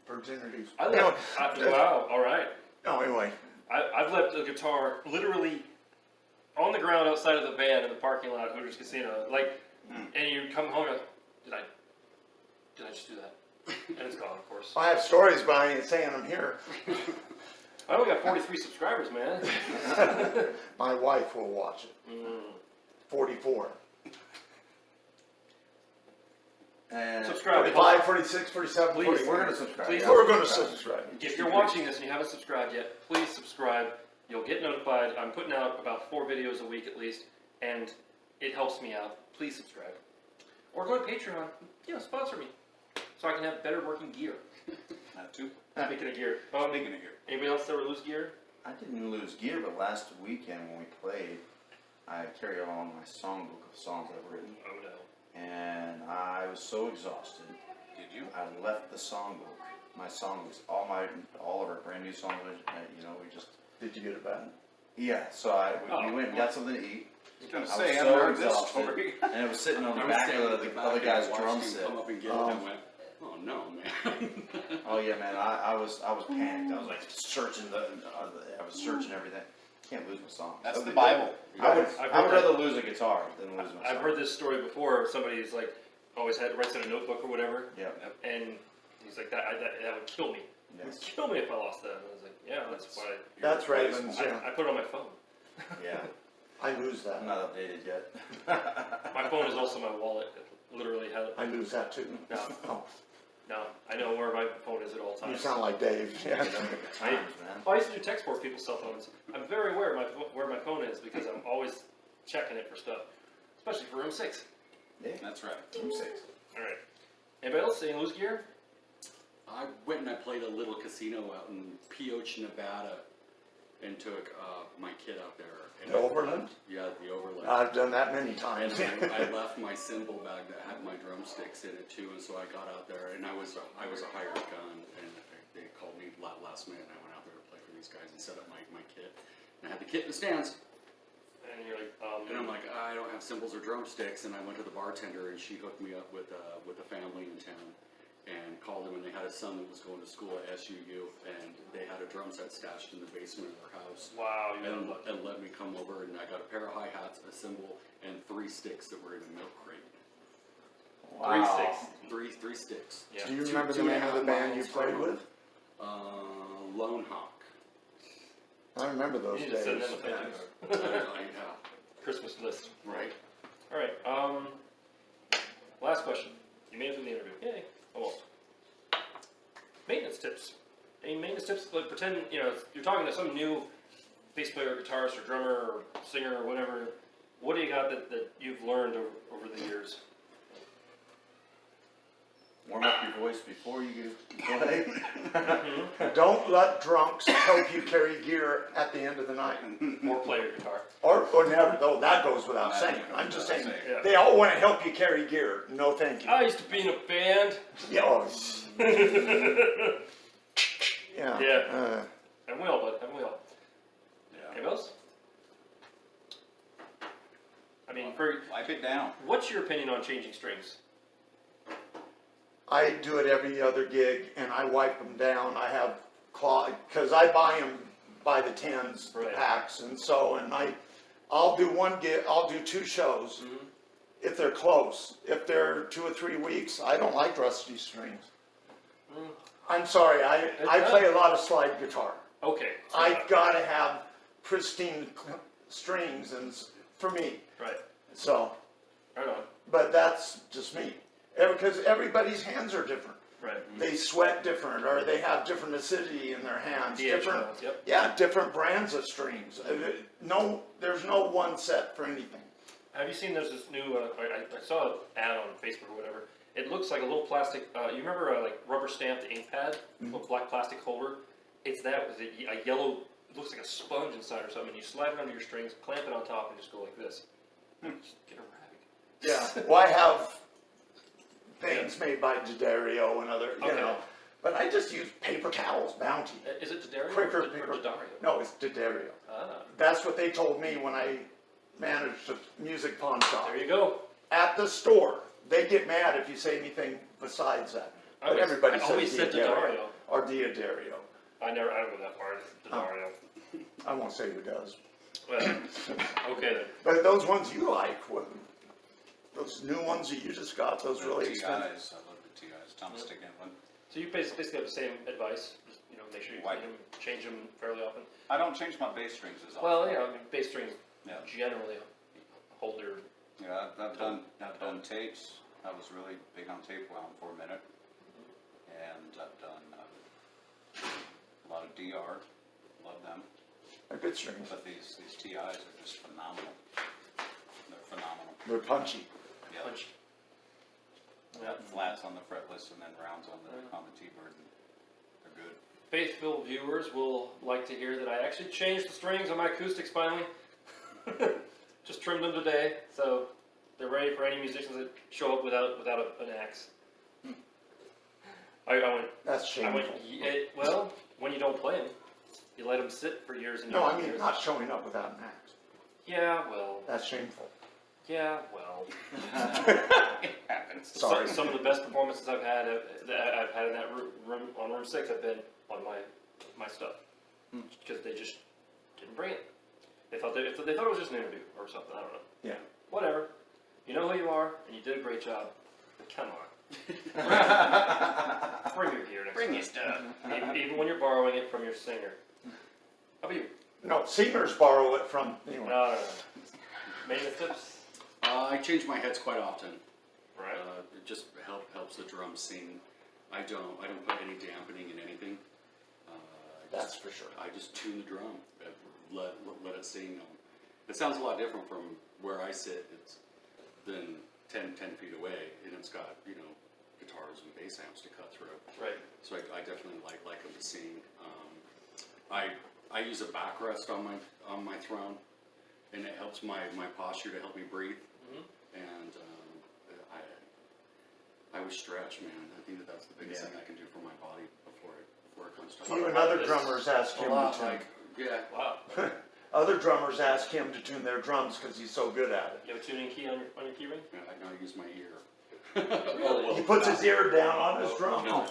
[SPEAKER 4] virginities.
[SPEAKER 2] Wow, alright.
[SPEAKER 4] No, anyway,
[SPEAKER 2] I've left a guitar literally on the ground outside of the van in the parking lot at Hooters Casino. Like, and you come home and did I just do that? And it's gone, of course.
[SPEAKER 4] I have stories, but I ain't saying them here.
[SPEAKER 2] I only got 43 subscribers, man.
[SPEAKER 4] My wife will watch it. 44.
[SPEAKER 3] And
[SPEAKER 2] Subscribe.
[SPEAKER 4] 45, 46, 47,
[SPEAKER 2] Please.
[SPEAKER 4] 48.
[SPEAKER 3] we're gonna subscribe.
[SPEAKER 2] Please.
[SPEAKER 3] Yeah.
[SPEAKER 4] We're gonna subscribe.
[SPEAKER 2] If you're watching this and you haven't subscribed yet, please subscribe. You'll get notified. I'm putting out about 4 videos a week at least, and it helps me out. Please subscribe. Or go to Patreon. Sponsor me. So I can have better working gear.
[SPEAKER 5] That too.
[SPEAKER 2] Speaking of gear.
[SPEAKER 5] Speaking of here.
[SPEAKER 2] Anybody else ever lose gear?
[SPEAKER 3] I didn't lose gear, but last weekend when we played, I carried along my songbook of songs I've written,
[SPEAKER 2] Oh no.
[SPEAKER 3] and I was so exhausted.
[SPEAKER 5] Did you?
[SPEAKER 3] I left the songbook. My songs, all of our brand new songs, you know, we just.
[SPEAKER 4] Did you get it back?
[SPEAKER 3] Yeah, so we went and got something to eat.
[SPEAKER 5] I was gonna
[SPEAKER 3] I
[SPEAKER 5] say,
[SPEAKER 3] was
[SPEAKER 5] I
[SPEAKER 3] so
[SPEAKER 5] haven't heard this
[SPEAKER 3] exhausted,
[SPEAKER 5] story.
[SPEAKER 3] and it was sitting on the
[SPEAKER 1] I was
[SPEAKER 3] back
[SPEAKER 1] standing
[SPEAKER 3] of
[SPEAKER 1] at
[SPEAKER 3] the
[SPEAKER 1] back
[SPEAKER 3] other
[SPEAKER 1] and
[SPEAKER 3] guy's
[SPEAKER 1] watched
[SPEAKER 3] drum
[SPEAKER 1] him
[SPEAKER 3] set.
[SPEAKER 1] Come up and get it and went, oh no, man.
[SPEAKER 3] Oh yeah, man, I was panicked. I was like searching I was searching everything. Can't lose my songs.
[SPEAKER 5] That's the Bible.
[SPEAKER 3] I would
[SPEAKER 2] I've
[SPEAKER 3] I would
[SPEAKER 2] heard
[SPEAKER 3] rather lose a guitar than lose my
[SPEAKER 2] I've
[SPEAKER 3] songs.
[SPEAKER 2] heard this story before. Somebody's like, always writes in a notebook or whatever,
[SPEAKER 3] Yeah.
[SPEAKER 2] and he's like, that would kill me. It would
[SPEAKER 3] Yes.
[SPEAKER 2] kill me if I lost that. And I was like, yeah, that's why.
[SPEAKER 4] That's Ravens, yeah.
[SPEAKER 2] I put it on my phone.
[SPEAKER 3] Yeah.
[SPEAKER 4] I lose that.
[SPEAKER 3] I'm not updated yet.
[SPEAKER 2] My phone is also my wallet. It literally has.
[SPEAKER 4] I lose that too.
[SPEAKER 2] No,
[SPEAKER 4] Oh,
[SPEAKER 2] no, I know where my phone is at all
[SPEAKER 4] you
[SPEAKER 2] times.
[SPEAKER 4] sound like Dave. Yeah.
[SPEAKER 3] You know, at times, man.
[SPEAKER 2] I used to do text support people's cell phones. I'm very aware of where my phone is because I'm always checking it for stuff, especially for room 6.
[SPEAKER 3] Yeah.
[SPEAKER 5] That's right.
[SPEAKER 3] I'm 6.
[SPEAKER 2] All right. Anybody else saying lose gear?
[SPEAKER 1] I went and I played a little casino out in Pioche, Nevada, and took my kid out there. And
[SPEAKER 4] The Overland?
[SPEAKER 1] Yeah, the Overland.
[SPEAKER 4] I've done that many
[SPEAKER 1] And
[SPEAKER 4] times.
[SPEAKER 1] I left my cymbal bag that had my drumsticks in it too, and so I got out there, and I was a hired gun, and they called me last minute, and I went out there to play for these guys and set up my kit, and I had the kit in the stands,
[SPEAKER 2] And you're like,
[SPEAKER 1] and I'm like, I don't have cymbals or drumsticks, and I went to the bartender, and she hooked me up with a family in town, and called them, and they had a son that was going to school at SUU, and they had a drum set stashed in the basement of their house.
[SPEAKER 2] Wow, you
[SPEAKER 1] And,
[SPEAKER 2] got lucky.
[SPEAKER 1] and let me come over, and I got a pair of hi-hats, a cymbal, and 3 sticks that were in a milk crate.
[SPEAKER 2] Three sticks.
[SPEAKER 1] Three sticks.
[SPEAKER 2] Yeah.
[SPEAKER 4] Do you
[SPEAKER 1] Two-
[SPEAKER 4] remember the
[SPEAKER 1] 2.5
[SPEAKER 4] name of the band you
[SPEAKER 1] miles
[SPEAKER 4] played
[SPEAKER 1] from-
[SPEAKER 4] with?
[SPEAKER 1] Lone Hawk.
[SPEAKER 4] I remember those
[SPEAKER 2] You need
[SPEAKER 4] days.
[SPEAKER 2] to send them a thank you card.
[SPEAKER 1] Yeah,
[SPEAKER 2] Christmas list.
[SPEAKER 1] right.
[SPEAKER 2] All right. Last question. You made it through the interview. Yay. Almost. Maintenance tips. Any maintenance tips? Like pretend you're talking to some new bass player, guitarist, or drummer, or singer, or whatever. What do you got that you've learned over the years?
[SPEAKER 3] Warm up your voice before you play.
[SPEAKER 4] Don't let drunks help you carry gear at the end of the night.
[SPEAKER 2] Or play your guitar.
[SPEAKER 4] Or never, though, that goes without
[SPEAKER 5] That
[SPEAKER 4] saying.
[SPEAKER 5] goes
[SPEAKER 4] I'm just
[SPEAKER 5] without
[SPEAKER 4] saying,
[SPEAKER 2] saying.
[SPEAKER 4] they all wanna help you carry gear. No, thank you.
[SPEAKER 2] I used to be in a band.
[SPEAKER 4] Yeah, oh, yeah.
[SPEAKER 2] Yeah. Haven't we all, bud? Haven't we all?
[SPEAKER 5] Yeah.
[SPEAKER 2] Anybody else? I mean,
[SPEAKER 5] Wipe it down.
[SPEAKER 2] what's your opinion on changing strings?
[SPEAKER 4] I do it every other gig, and I wipe them down. I have because I buy them by the tens, the
[SPEAKER 2] Right.
[SPEAKER 4] packs, and I'll do one gig, I'll do 2 shows.
[SPEAKER 2] Mm-hmm.
[SPEAKER 4] If they're close. If they're 2 or 3 weeks, I don't like rusty strings.
[SPEAKER 2] Mm.
[SPEAKER 4] I'm sorry, I play a lot of slide guitar.
[SPEAKER 2] Okay.
[SPEAKER 4] I gotta have pristine strings for me,
[SPEAKER 2] Right.
[SPEAKER 4] so,
[SPEAKER 2] Right on.
[SPEAKER 4] but that's just me. Because everybody's hands are different.
[SPEAKER 2] Right.
[SPEAKER 4] They sweat different, or they have different acidity in their hands,
[SPEAKER 2] DH
[SPEAKER 4] different,
[SPEAKER 2] tones, yep.
[SPEAKER 4] yeah, different brands of strings. No, there's no one set for anything.
[SPEAKER 2] Have you seen there's this new, I saw an ad on Facebook or whatever. It looks like a little plastic, you remember like rubber stamped ink pad, a black plastic holder? It's that with a yellow, it looks like a sponge inside or something, and you slide it under your strings, clamp it on top, and just go like this. Just get a rag.
[SPEAKER 4] Yeah, well, I have things made by D'Addario and other, you
[SPEAKER 2] Okay.
[SPEAKER 4] know, but I just use paper towels, Bounty.
[SPEAKER 2] Is it D'Addario
[SPEAKER 4] Quicker,
[SPEAKER 2] or
[SPEAKER 4] quicker.
[SPEAKER 2] D'Addario?
[SPEAKER 4] No, it's D'Addario.
[SPEAKER 2] Ah,
[SPEAKER 4] That's what they told me when I managed a music pawn shop.
[SPEAKER 2] there you go.
[SPEAKER 4] At the store, they get mad if you say anything besides that. But everybody
[SPEAKER 2] I always
[SPEAKER 4] says
[SPEAKER 2] said D'Addario.
[SPEAKER 4] or D'Addario.
[SPEAKER 2] I don't go that far. It's D'Addario.
[SPEAKER 4] I won't say who does.
[SPEAKER 2] Well, okay then.
[SPEAKER 4] But those ones you like, those new ones that you just got, those really
[SPEAKER 5] TIs,
[SPEAKER 4] expensive.
[SPEAKER 5] I love the TIs. Thomas Stickett one.
[SPEAKER 2] So you basically have the same advice, just, make sure you
[SPEAKER 5] Why?
[SPEAKER 2] clean them, change them fairly often.
[SPEAKER 5] I don't change my bass strings as often.
[SPEAKER 2] Well, I mean, bass strings
[SPEAKER 5] Yeah.
[SPEAKER 2] generally hold their,
[SPEAKER 5] Yeah, I've done tapes. I was really big on tape wound for a minute, and I've done a lot of DR. Love them.
[SPEAKER 4] They're good strings.
[SPEAKER 5] But these TIs are just phenomenal. They're phenomenal.
[SPEAKER 4] They're punchy.
[SPEAKER 5] Yeah.
[SPEAKER 2] punch.
[SPEAKER 5] Got flats on the fretless and then rounds on the T-bird. They're good.
[SPEAKER 2] Faithful viewers will like to hear that I actually changed the strings on my acoustics finally. Just trimmed them today, so they're ready for any musicians that show up without an axe. I went,
[SPEAKER 4] That's shameful.
[SPEAKER 2] well, when you don't play them, you let them sit for years and years.
[SPEAKER 4] No, I
[SPEAKER 2] and
[SPEAKER 4] mean
[SPEAKER 2] years.
[SPEAKER 4] not showing up without an axe.
[SPEAKER 2] Yeah, well,
[SPEAKER 4] That's shameful.
[SPEAKER 2] yeah, well.
[SPEAKER 5] It happens.
[SPEAKER 4] Sorry.
[SPEAKER 2] Some of the best performances I've had in that room on room 6 have been on my stuff because they just didn't bring it. They thought it was just an interview or something. I don't know.
[SPEAKER 4] Yeah.
[SPEAKER 2] Whatever. You know who you are, and you did a great job. But come on. Bring your gear next
[SPEAKER 5] Bring
[SPEAKER 2] time.
[SPEAKER 5] your stuff.
[SPEAKER 2] Even when you're borrowing it from your singer. How about you?
[SPEAKER 4] No, singers borrow it from anyone.
[SPEAKER 2] No. Maintenance tips?
[SPEAKER 1] I change my heads quite often.
[SPEAKER 2] Right.
[SPEAKER 1] It just helps the drums sing. I don't put any dampening in anything.
[SPEAKER 4] That's for sure.
[SPEAKER 1] I just tune the drum, let it sing. It sounds a lot different from where I sit. It's than 10 feet away, and it's got guitars and bass amps to cut through.
[SPEAKER 2] Right.
[SPEAKER 1] So I definitely like them to sing. I use a backrest on my throne, and it helps my posture to help me breathe. And I was stretched, man. I think that's the biggest thing I can do for my body before it comes to
[SPEAKER 4] Even other drummers ask him to tune.
[SPEAKER 1] yeah.
[SPEAKER 2] Wow.
[SPEAKER 4] Other drummers ask him to tune their drums because he's so good at it.
[SPEAKER 2] You have a tuning key on your key ring?
[SPEAKER 1] I gotta use my ear. Oh,
[SPEAKER 4] He puts his ear down on his drum.
[SPEAKER 1] No,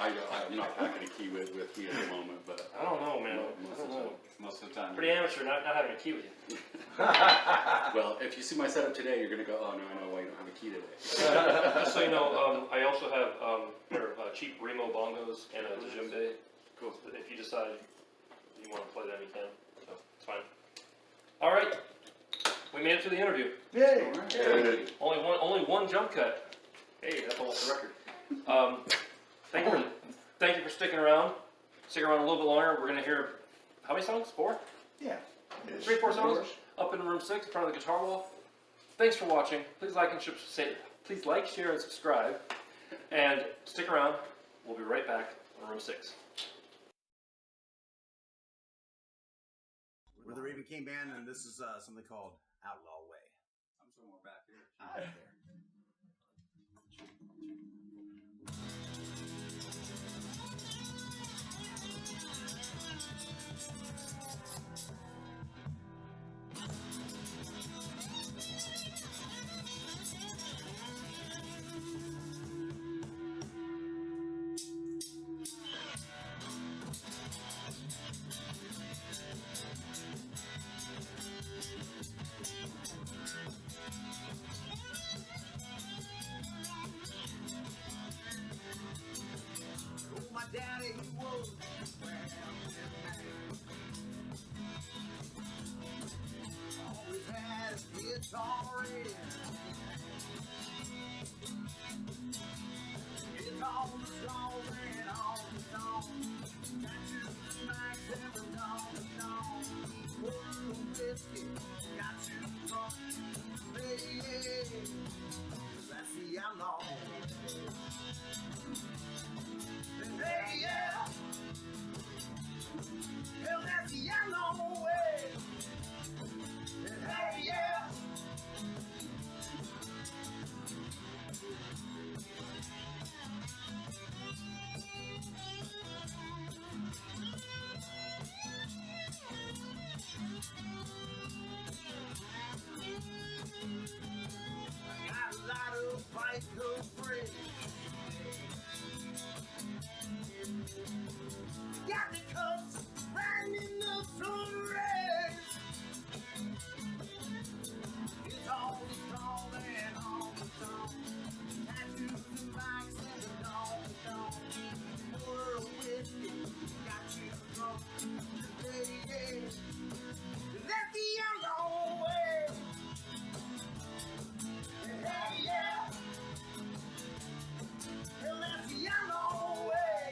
[SPEAKER 1] I'm not packing a key with me at the moment, but.
[SPEAKER 2] I don't know, man.
[SPEAKER 1] Most
[SPEAKER 2] I
[SPEAKER 1] of
[SPEAKER 2] don't
[SPEAKER 1] the
[SPEAKER 2] know.
[SPEAKER 1] time.
[SPEAKER 5] Most of the time.
[SPEAKER 2] Pretty amateur, not having a key with you.
[SPEAKER 1] Well, if you see my setup today, you're gonna go, oh, no, I know why you don't have a key today.
[SPEAKER 2] Just so you know, I also have pair of cheap Remo bongos and a djembe.
[SPEAKER 1] Cool.
[SPEAKER 2] If you decide you want to play them, you can. So it's fine. All right, we made it to the interview.
[SPEAKER 4] Yay!
[SPEAKER 1] Alright.
[SPEAKER 2] Only one jump cut. Hey, that's almost a record. Thank you for sticking around. Stick around a little bit longer. We're gonna hear how many songs? 4?
[SPEAKER 3] Yeah.
[SPEAKER 2] 3, 4 songs up in room 6 in front of the guitar wall. Thanks for watching. Please like, share, and subscribe. And stick around. We'll be right back on room 6.
[SPEAKER 3] We're the Raven King Band, and this is something called Outlaw Way.
[SPEAKER 5] I'm somewhere back here.
[SPEAKER 3] My daddy, he was always had his guitar in. It's all the songs and all the songs. Got you the max and the dawn. World of whiskey, got you drunk. Hey, that's the outlaw. Hey, yeah. Hell, that's the outlaw way. Hey, yeah. I got a lot of fight go free. Got the cups right in the flores. It's all the strong and all the song. Tattoos and bikes and the dawn. World whiskey got you drunk. Yeah. That's the outlaw way. Hey, yeah. Well, that's the outlaw way.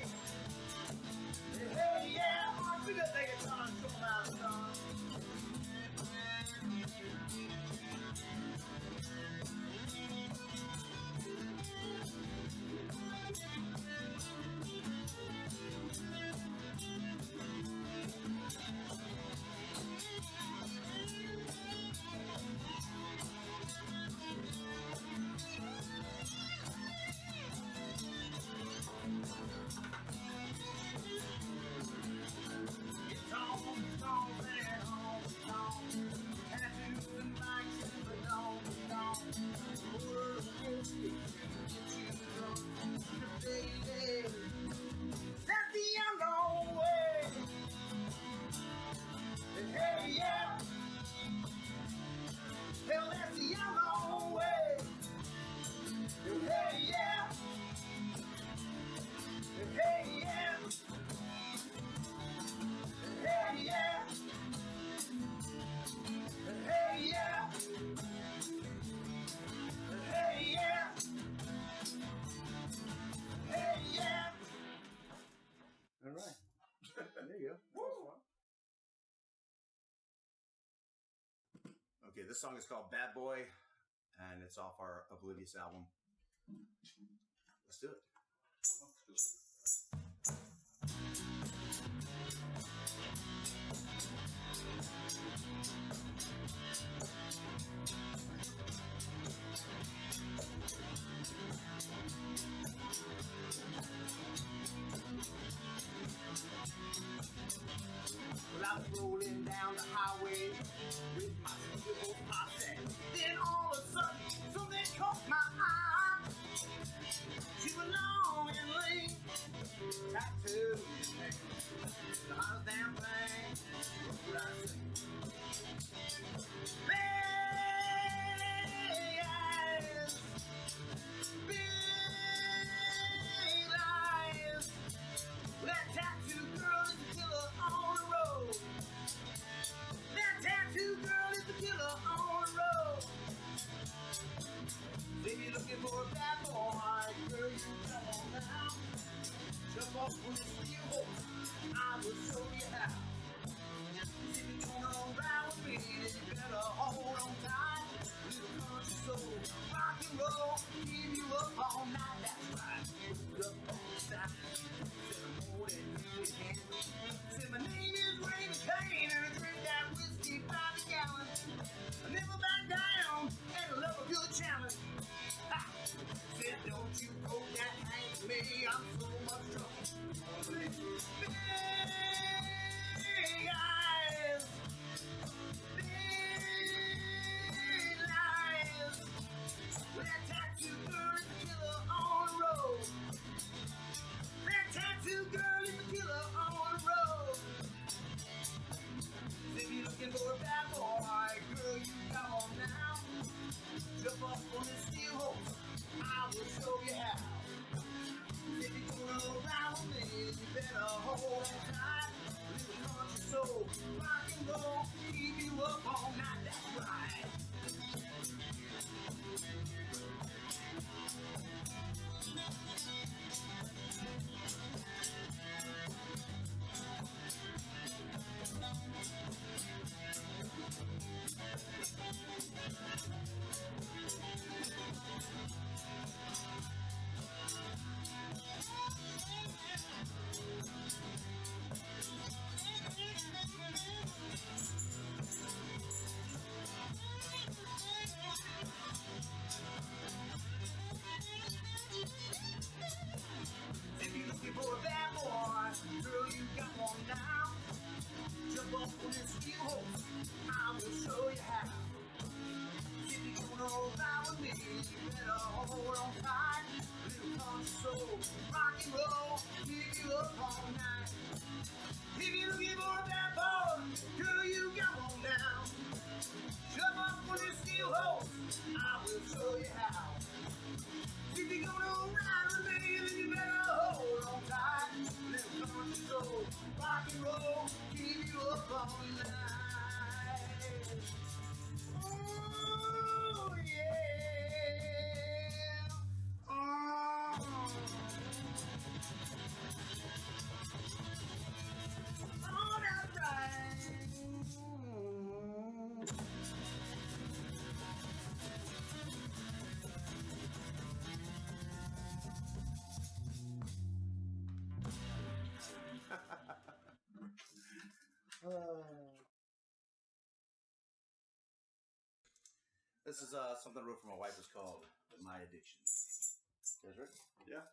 [SPEAKER 3] Hey, yeah, we gotta take a time, show 'em how it's done. It's all the songs and all the songs. Tattoos and bikes and the dawn. World of whiskey, get you drunk. Baby, that's the outlaw way. Hey, yeah. Hell, that's the outlaw way. Hey, yeah. Hey, yeah. Hey, yeah. Hey, yeah. Hey, yeah. Hey, yeah. All right. There you go. Okay, this song is called Bad Boy, and it's off our Oblivious album. Let's do it. Well, I was rolling down the highway with my little posse. Then all of a sudden, something caught my eye.
[SPEAKER 6] you hope, I will show you how. If you're gonna ride with me, then you better hold on tight. Little country soul, rock and roll, keep you up all night. That's right. Put up on the side. Said I'm more than you can handle. Said my name is Raven Cain, and I drink that whiskey by the gallon. I never back down, and I love a good challenge. Ha! Said don't you go that hang to me, I'm so much trouble. Big eyes, big lies. That tattoo girl is the killer on the road. That tattoo girl is the killer on the road. If you're looking for a bad boy, girl, you got one now. Jump up on this steel horse, I will show you how. If you're gonna ride with me, you better hold on tight. Little country soul, rock and roll, keep you up all night, that's right. If you're looking for a bad boy, girl, you got one now. Jump up on this steel horse, I will show you how. If you're gonna ride with me, you better hold on tight. Little country soul, rock and roll, keep you up all night. If you're looking for a bad boy, girl, you got one now. Jump up on this steel horse, I will show you how. If you're gonna ride with me, then you better hold on tight. Little country soul, rock and roll, keep you up all night. Oh yeah. Oh, that's right.
[SPEAKER 3] This is something I wrote for my wife. It's called My Addiction. You guys ready?
[SPEAKER 4] Yeah.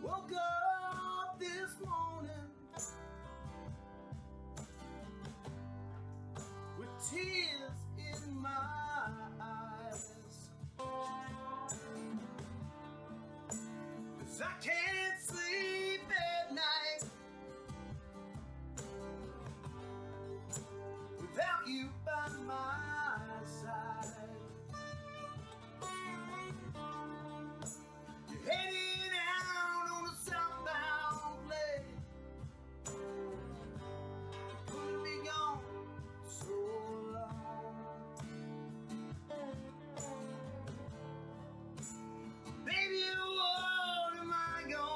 [SPEAKER 6] Woke up this morning with tears in my eyes, 'cause I can't sleep at night without you by my side. You're heading out on a southbound lane. Couldn't be gone so long. Baby, what am I gonna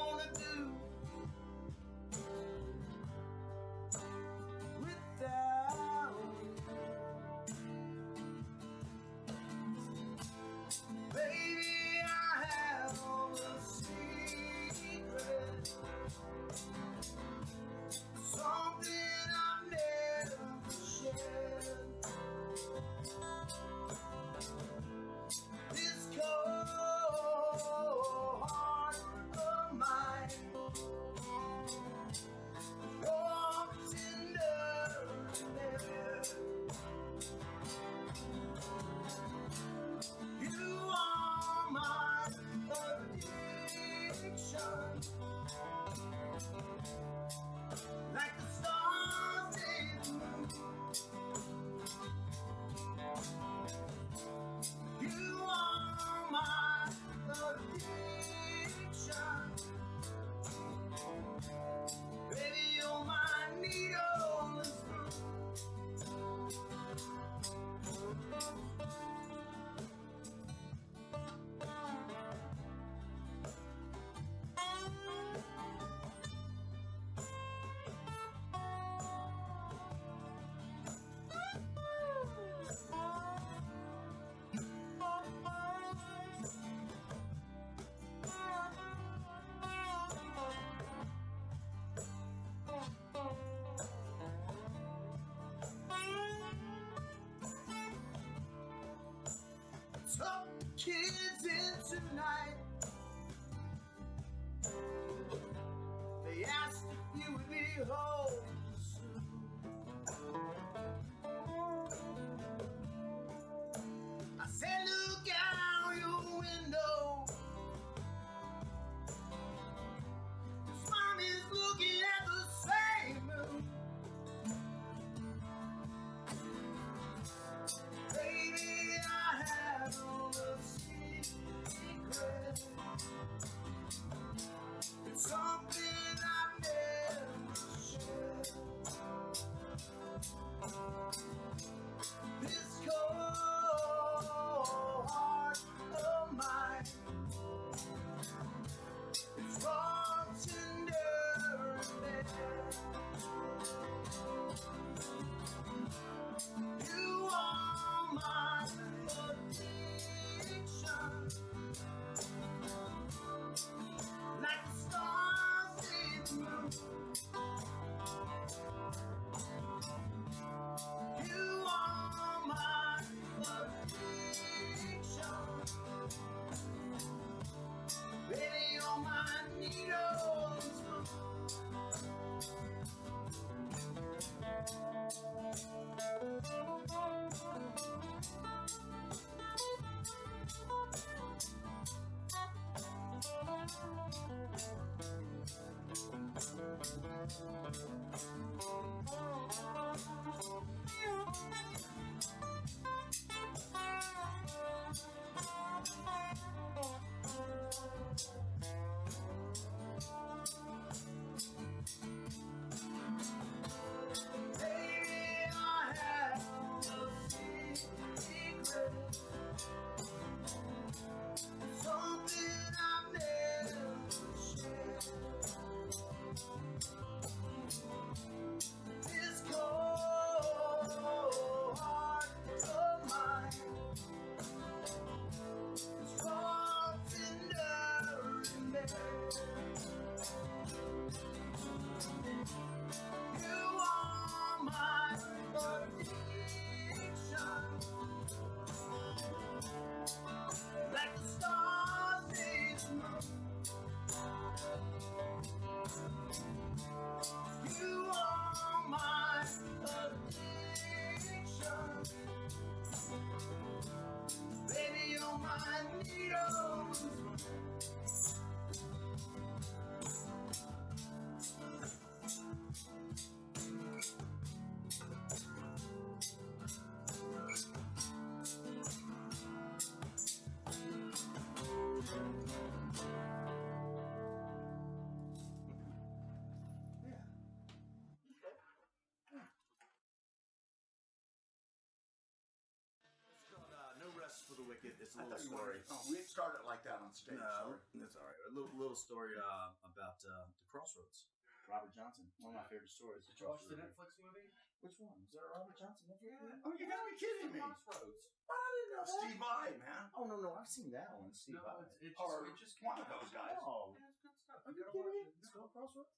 [SPEAKER 3] It's a little story.
[SPEAKER 4] Oh, we started like that on stage.
[SPEAKER 3] No,
[SPEAKER 4] Sorry.
[SPEAKER 3] that's all right. A little story about the Crossroads. Robert Johnson, one of my favorite stories.
[SPEAKER 2] Did you watch the Netflix movie?
[SPEAKER 3] Which one? Was there a Robert Johnson?
[SPEAKER 2] Yeah.
[SPEAKER 4] Oh, you gotta be kidding me.
[SPEAKER 2] Crossroads.
[SPEAKER 3] I didn't know that.
[SPEAKER 4] Steve Vai, man.
[SPEAKER 3] Oh no, I've seen that one. Steve Vai.
[SPEAKER 4] Or
[SPEAKER 2] it just came
[SPEAKER 4] one of
[SPEAKER 2] out.
[SPEAKER 4] those guys.
[SPEAKER 3] Oh,
[SPEAKER 2] Yeah, it's good stuff.
[SPEAKER 3] are
[SPEAKER 2] You
[SPEAKER 3] you
[SPEAKER 2] gotta watch
[SPEAKER 3] kidding me?
[SPEAKER 2] it.
[SPEAKER 3] It's called Crossroads.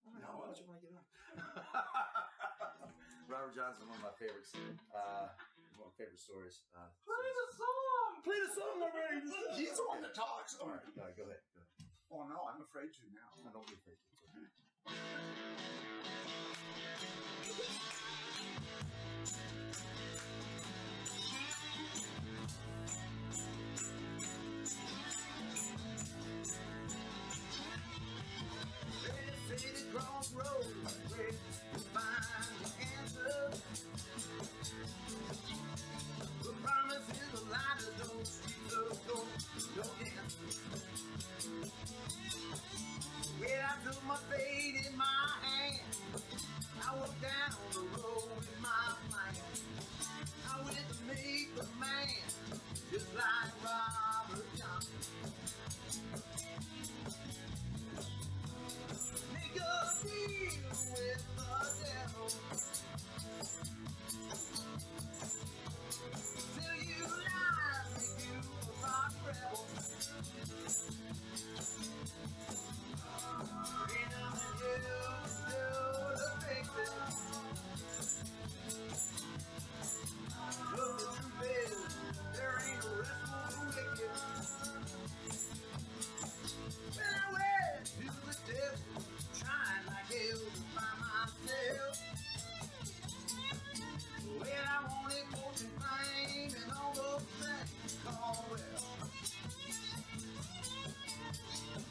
[SPEAKER 4] No.
[SPEAKER 3] Why don't you want to get on? Robert Johnson, one of my favorites. One of my favorite stories.
[SPEAKER 2] Play the song.
[SPEAKER 3] Play the song already.
[SPEAKER 4] He's the one that talks.
[SPEAKER 3] All right, go ahead.
[SPEAKER 4] Oh no, I'm afraid to now.
[SPEAKER 3] No, don't be afraid to. It's okay.
[SPEAKER 6] City crossroads, where you find the answer. The promise is a lie that don't streets of gold, no answer. Well, I took my fate in my hand. I walked down the road with my plan. I went to meet the man, just like Robert Johnson. Make a deal with the devil. Till you lie, make you a rock rebel. Ain't nothing you can do to fix it. Look, the truth is, there ain't no rest for the wicked. When I went to the devil, trying like hell to find myself. Well, I wanted fortune, fame, and all those things called wealth.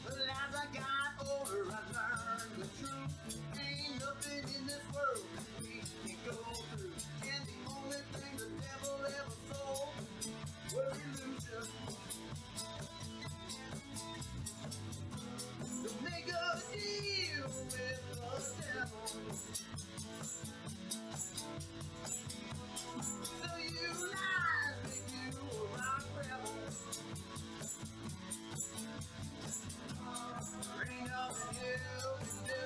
[SPEAKER 6] But as I got older, I learned the truth. Ain't nothing in this world that we can go through. And the only thing the devil ever sold were illusions. To make a deal with the devil. So you lies make you a rock rebel. Ain't nothing you can do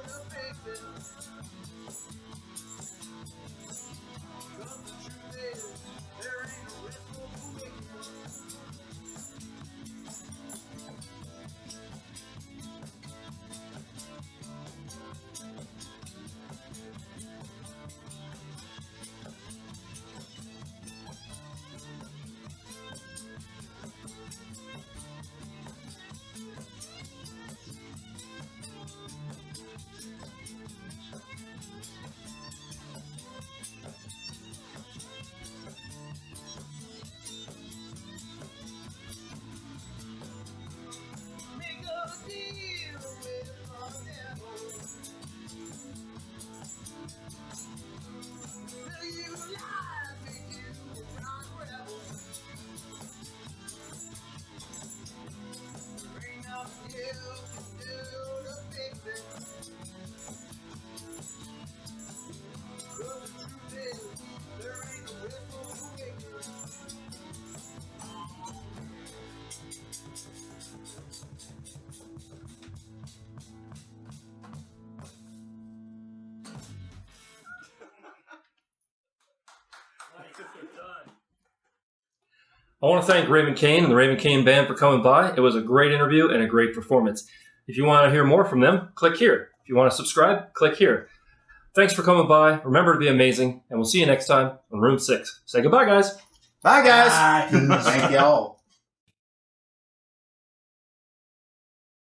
[SPEAKER 6] to fix it. 'Cause the truth is, there ain't no rest for the wicked. Make a deal with the devil. Till you lie, make you a rock rebel. There ain't nothing you can do to fix it. 'Cause the truth is, there ain't no rest for the wicked.
[SPEAKER 2] I want to thank Raven Cain and the Raven Cain Band for coming by. It was a great interview and a great performance. If you want to hear more from them, click here. If you want to subscribe, click here. Thanks for coming by. Remember to be amazing, and we'll see you next time on Room 6. Say goodbye, guys.
[SPEAKER 3] Bye, guys.
[SPEAKER 4] Thank y'all.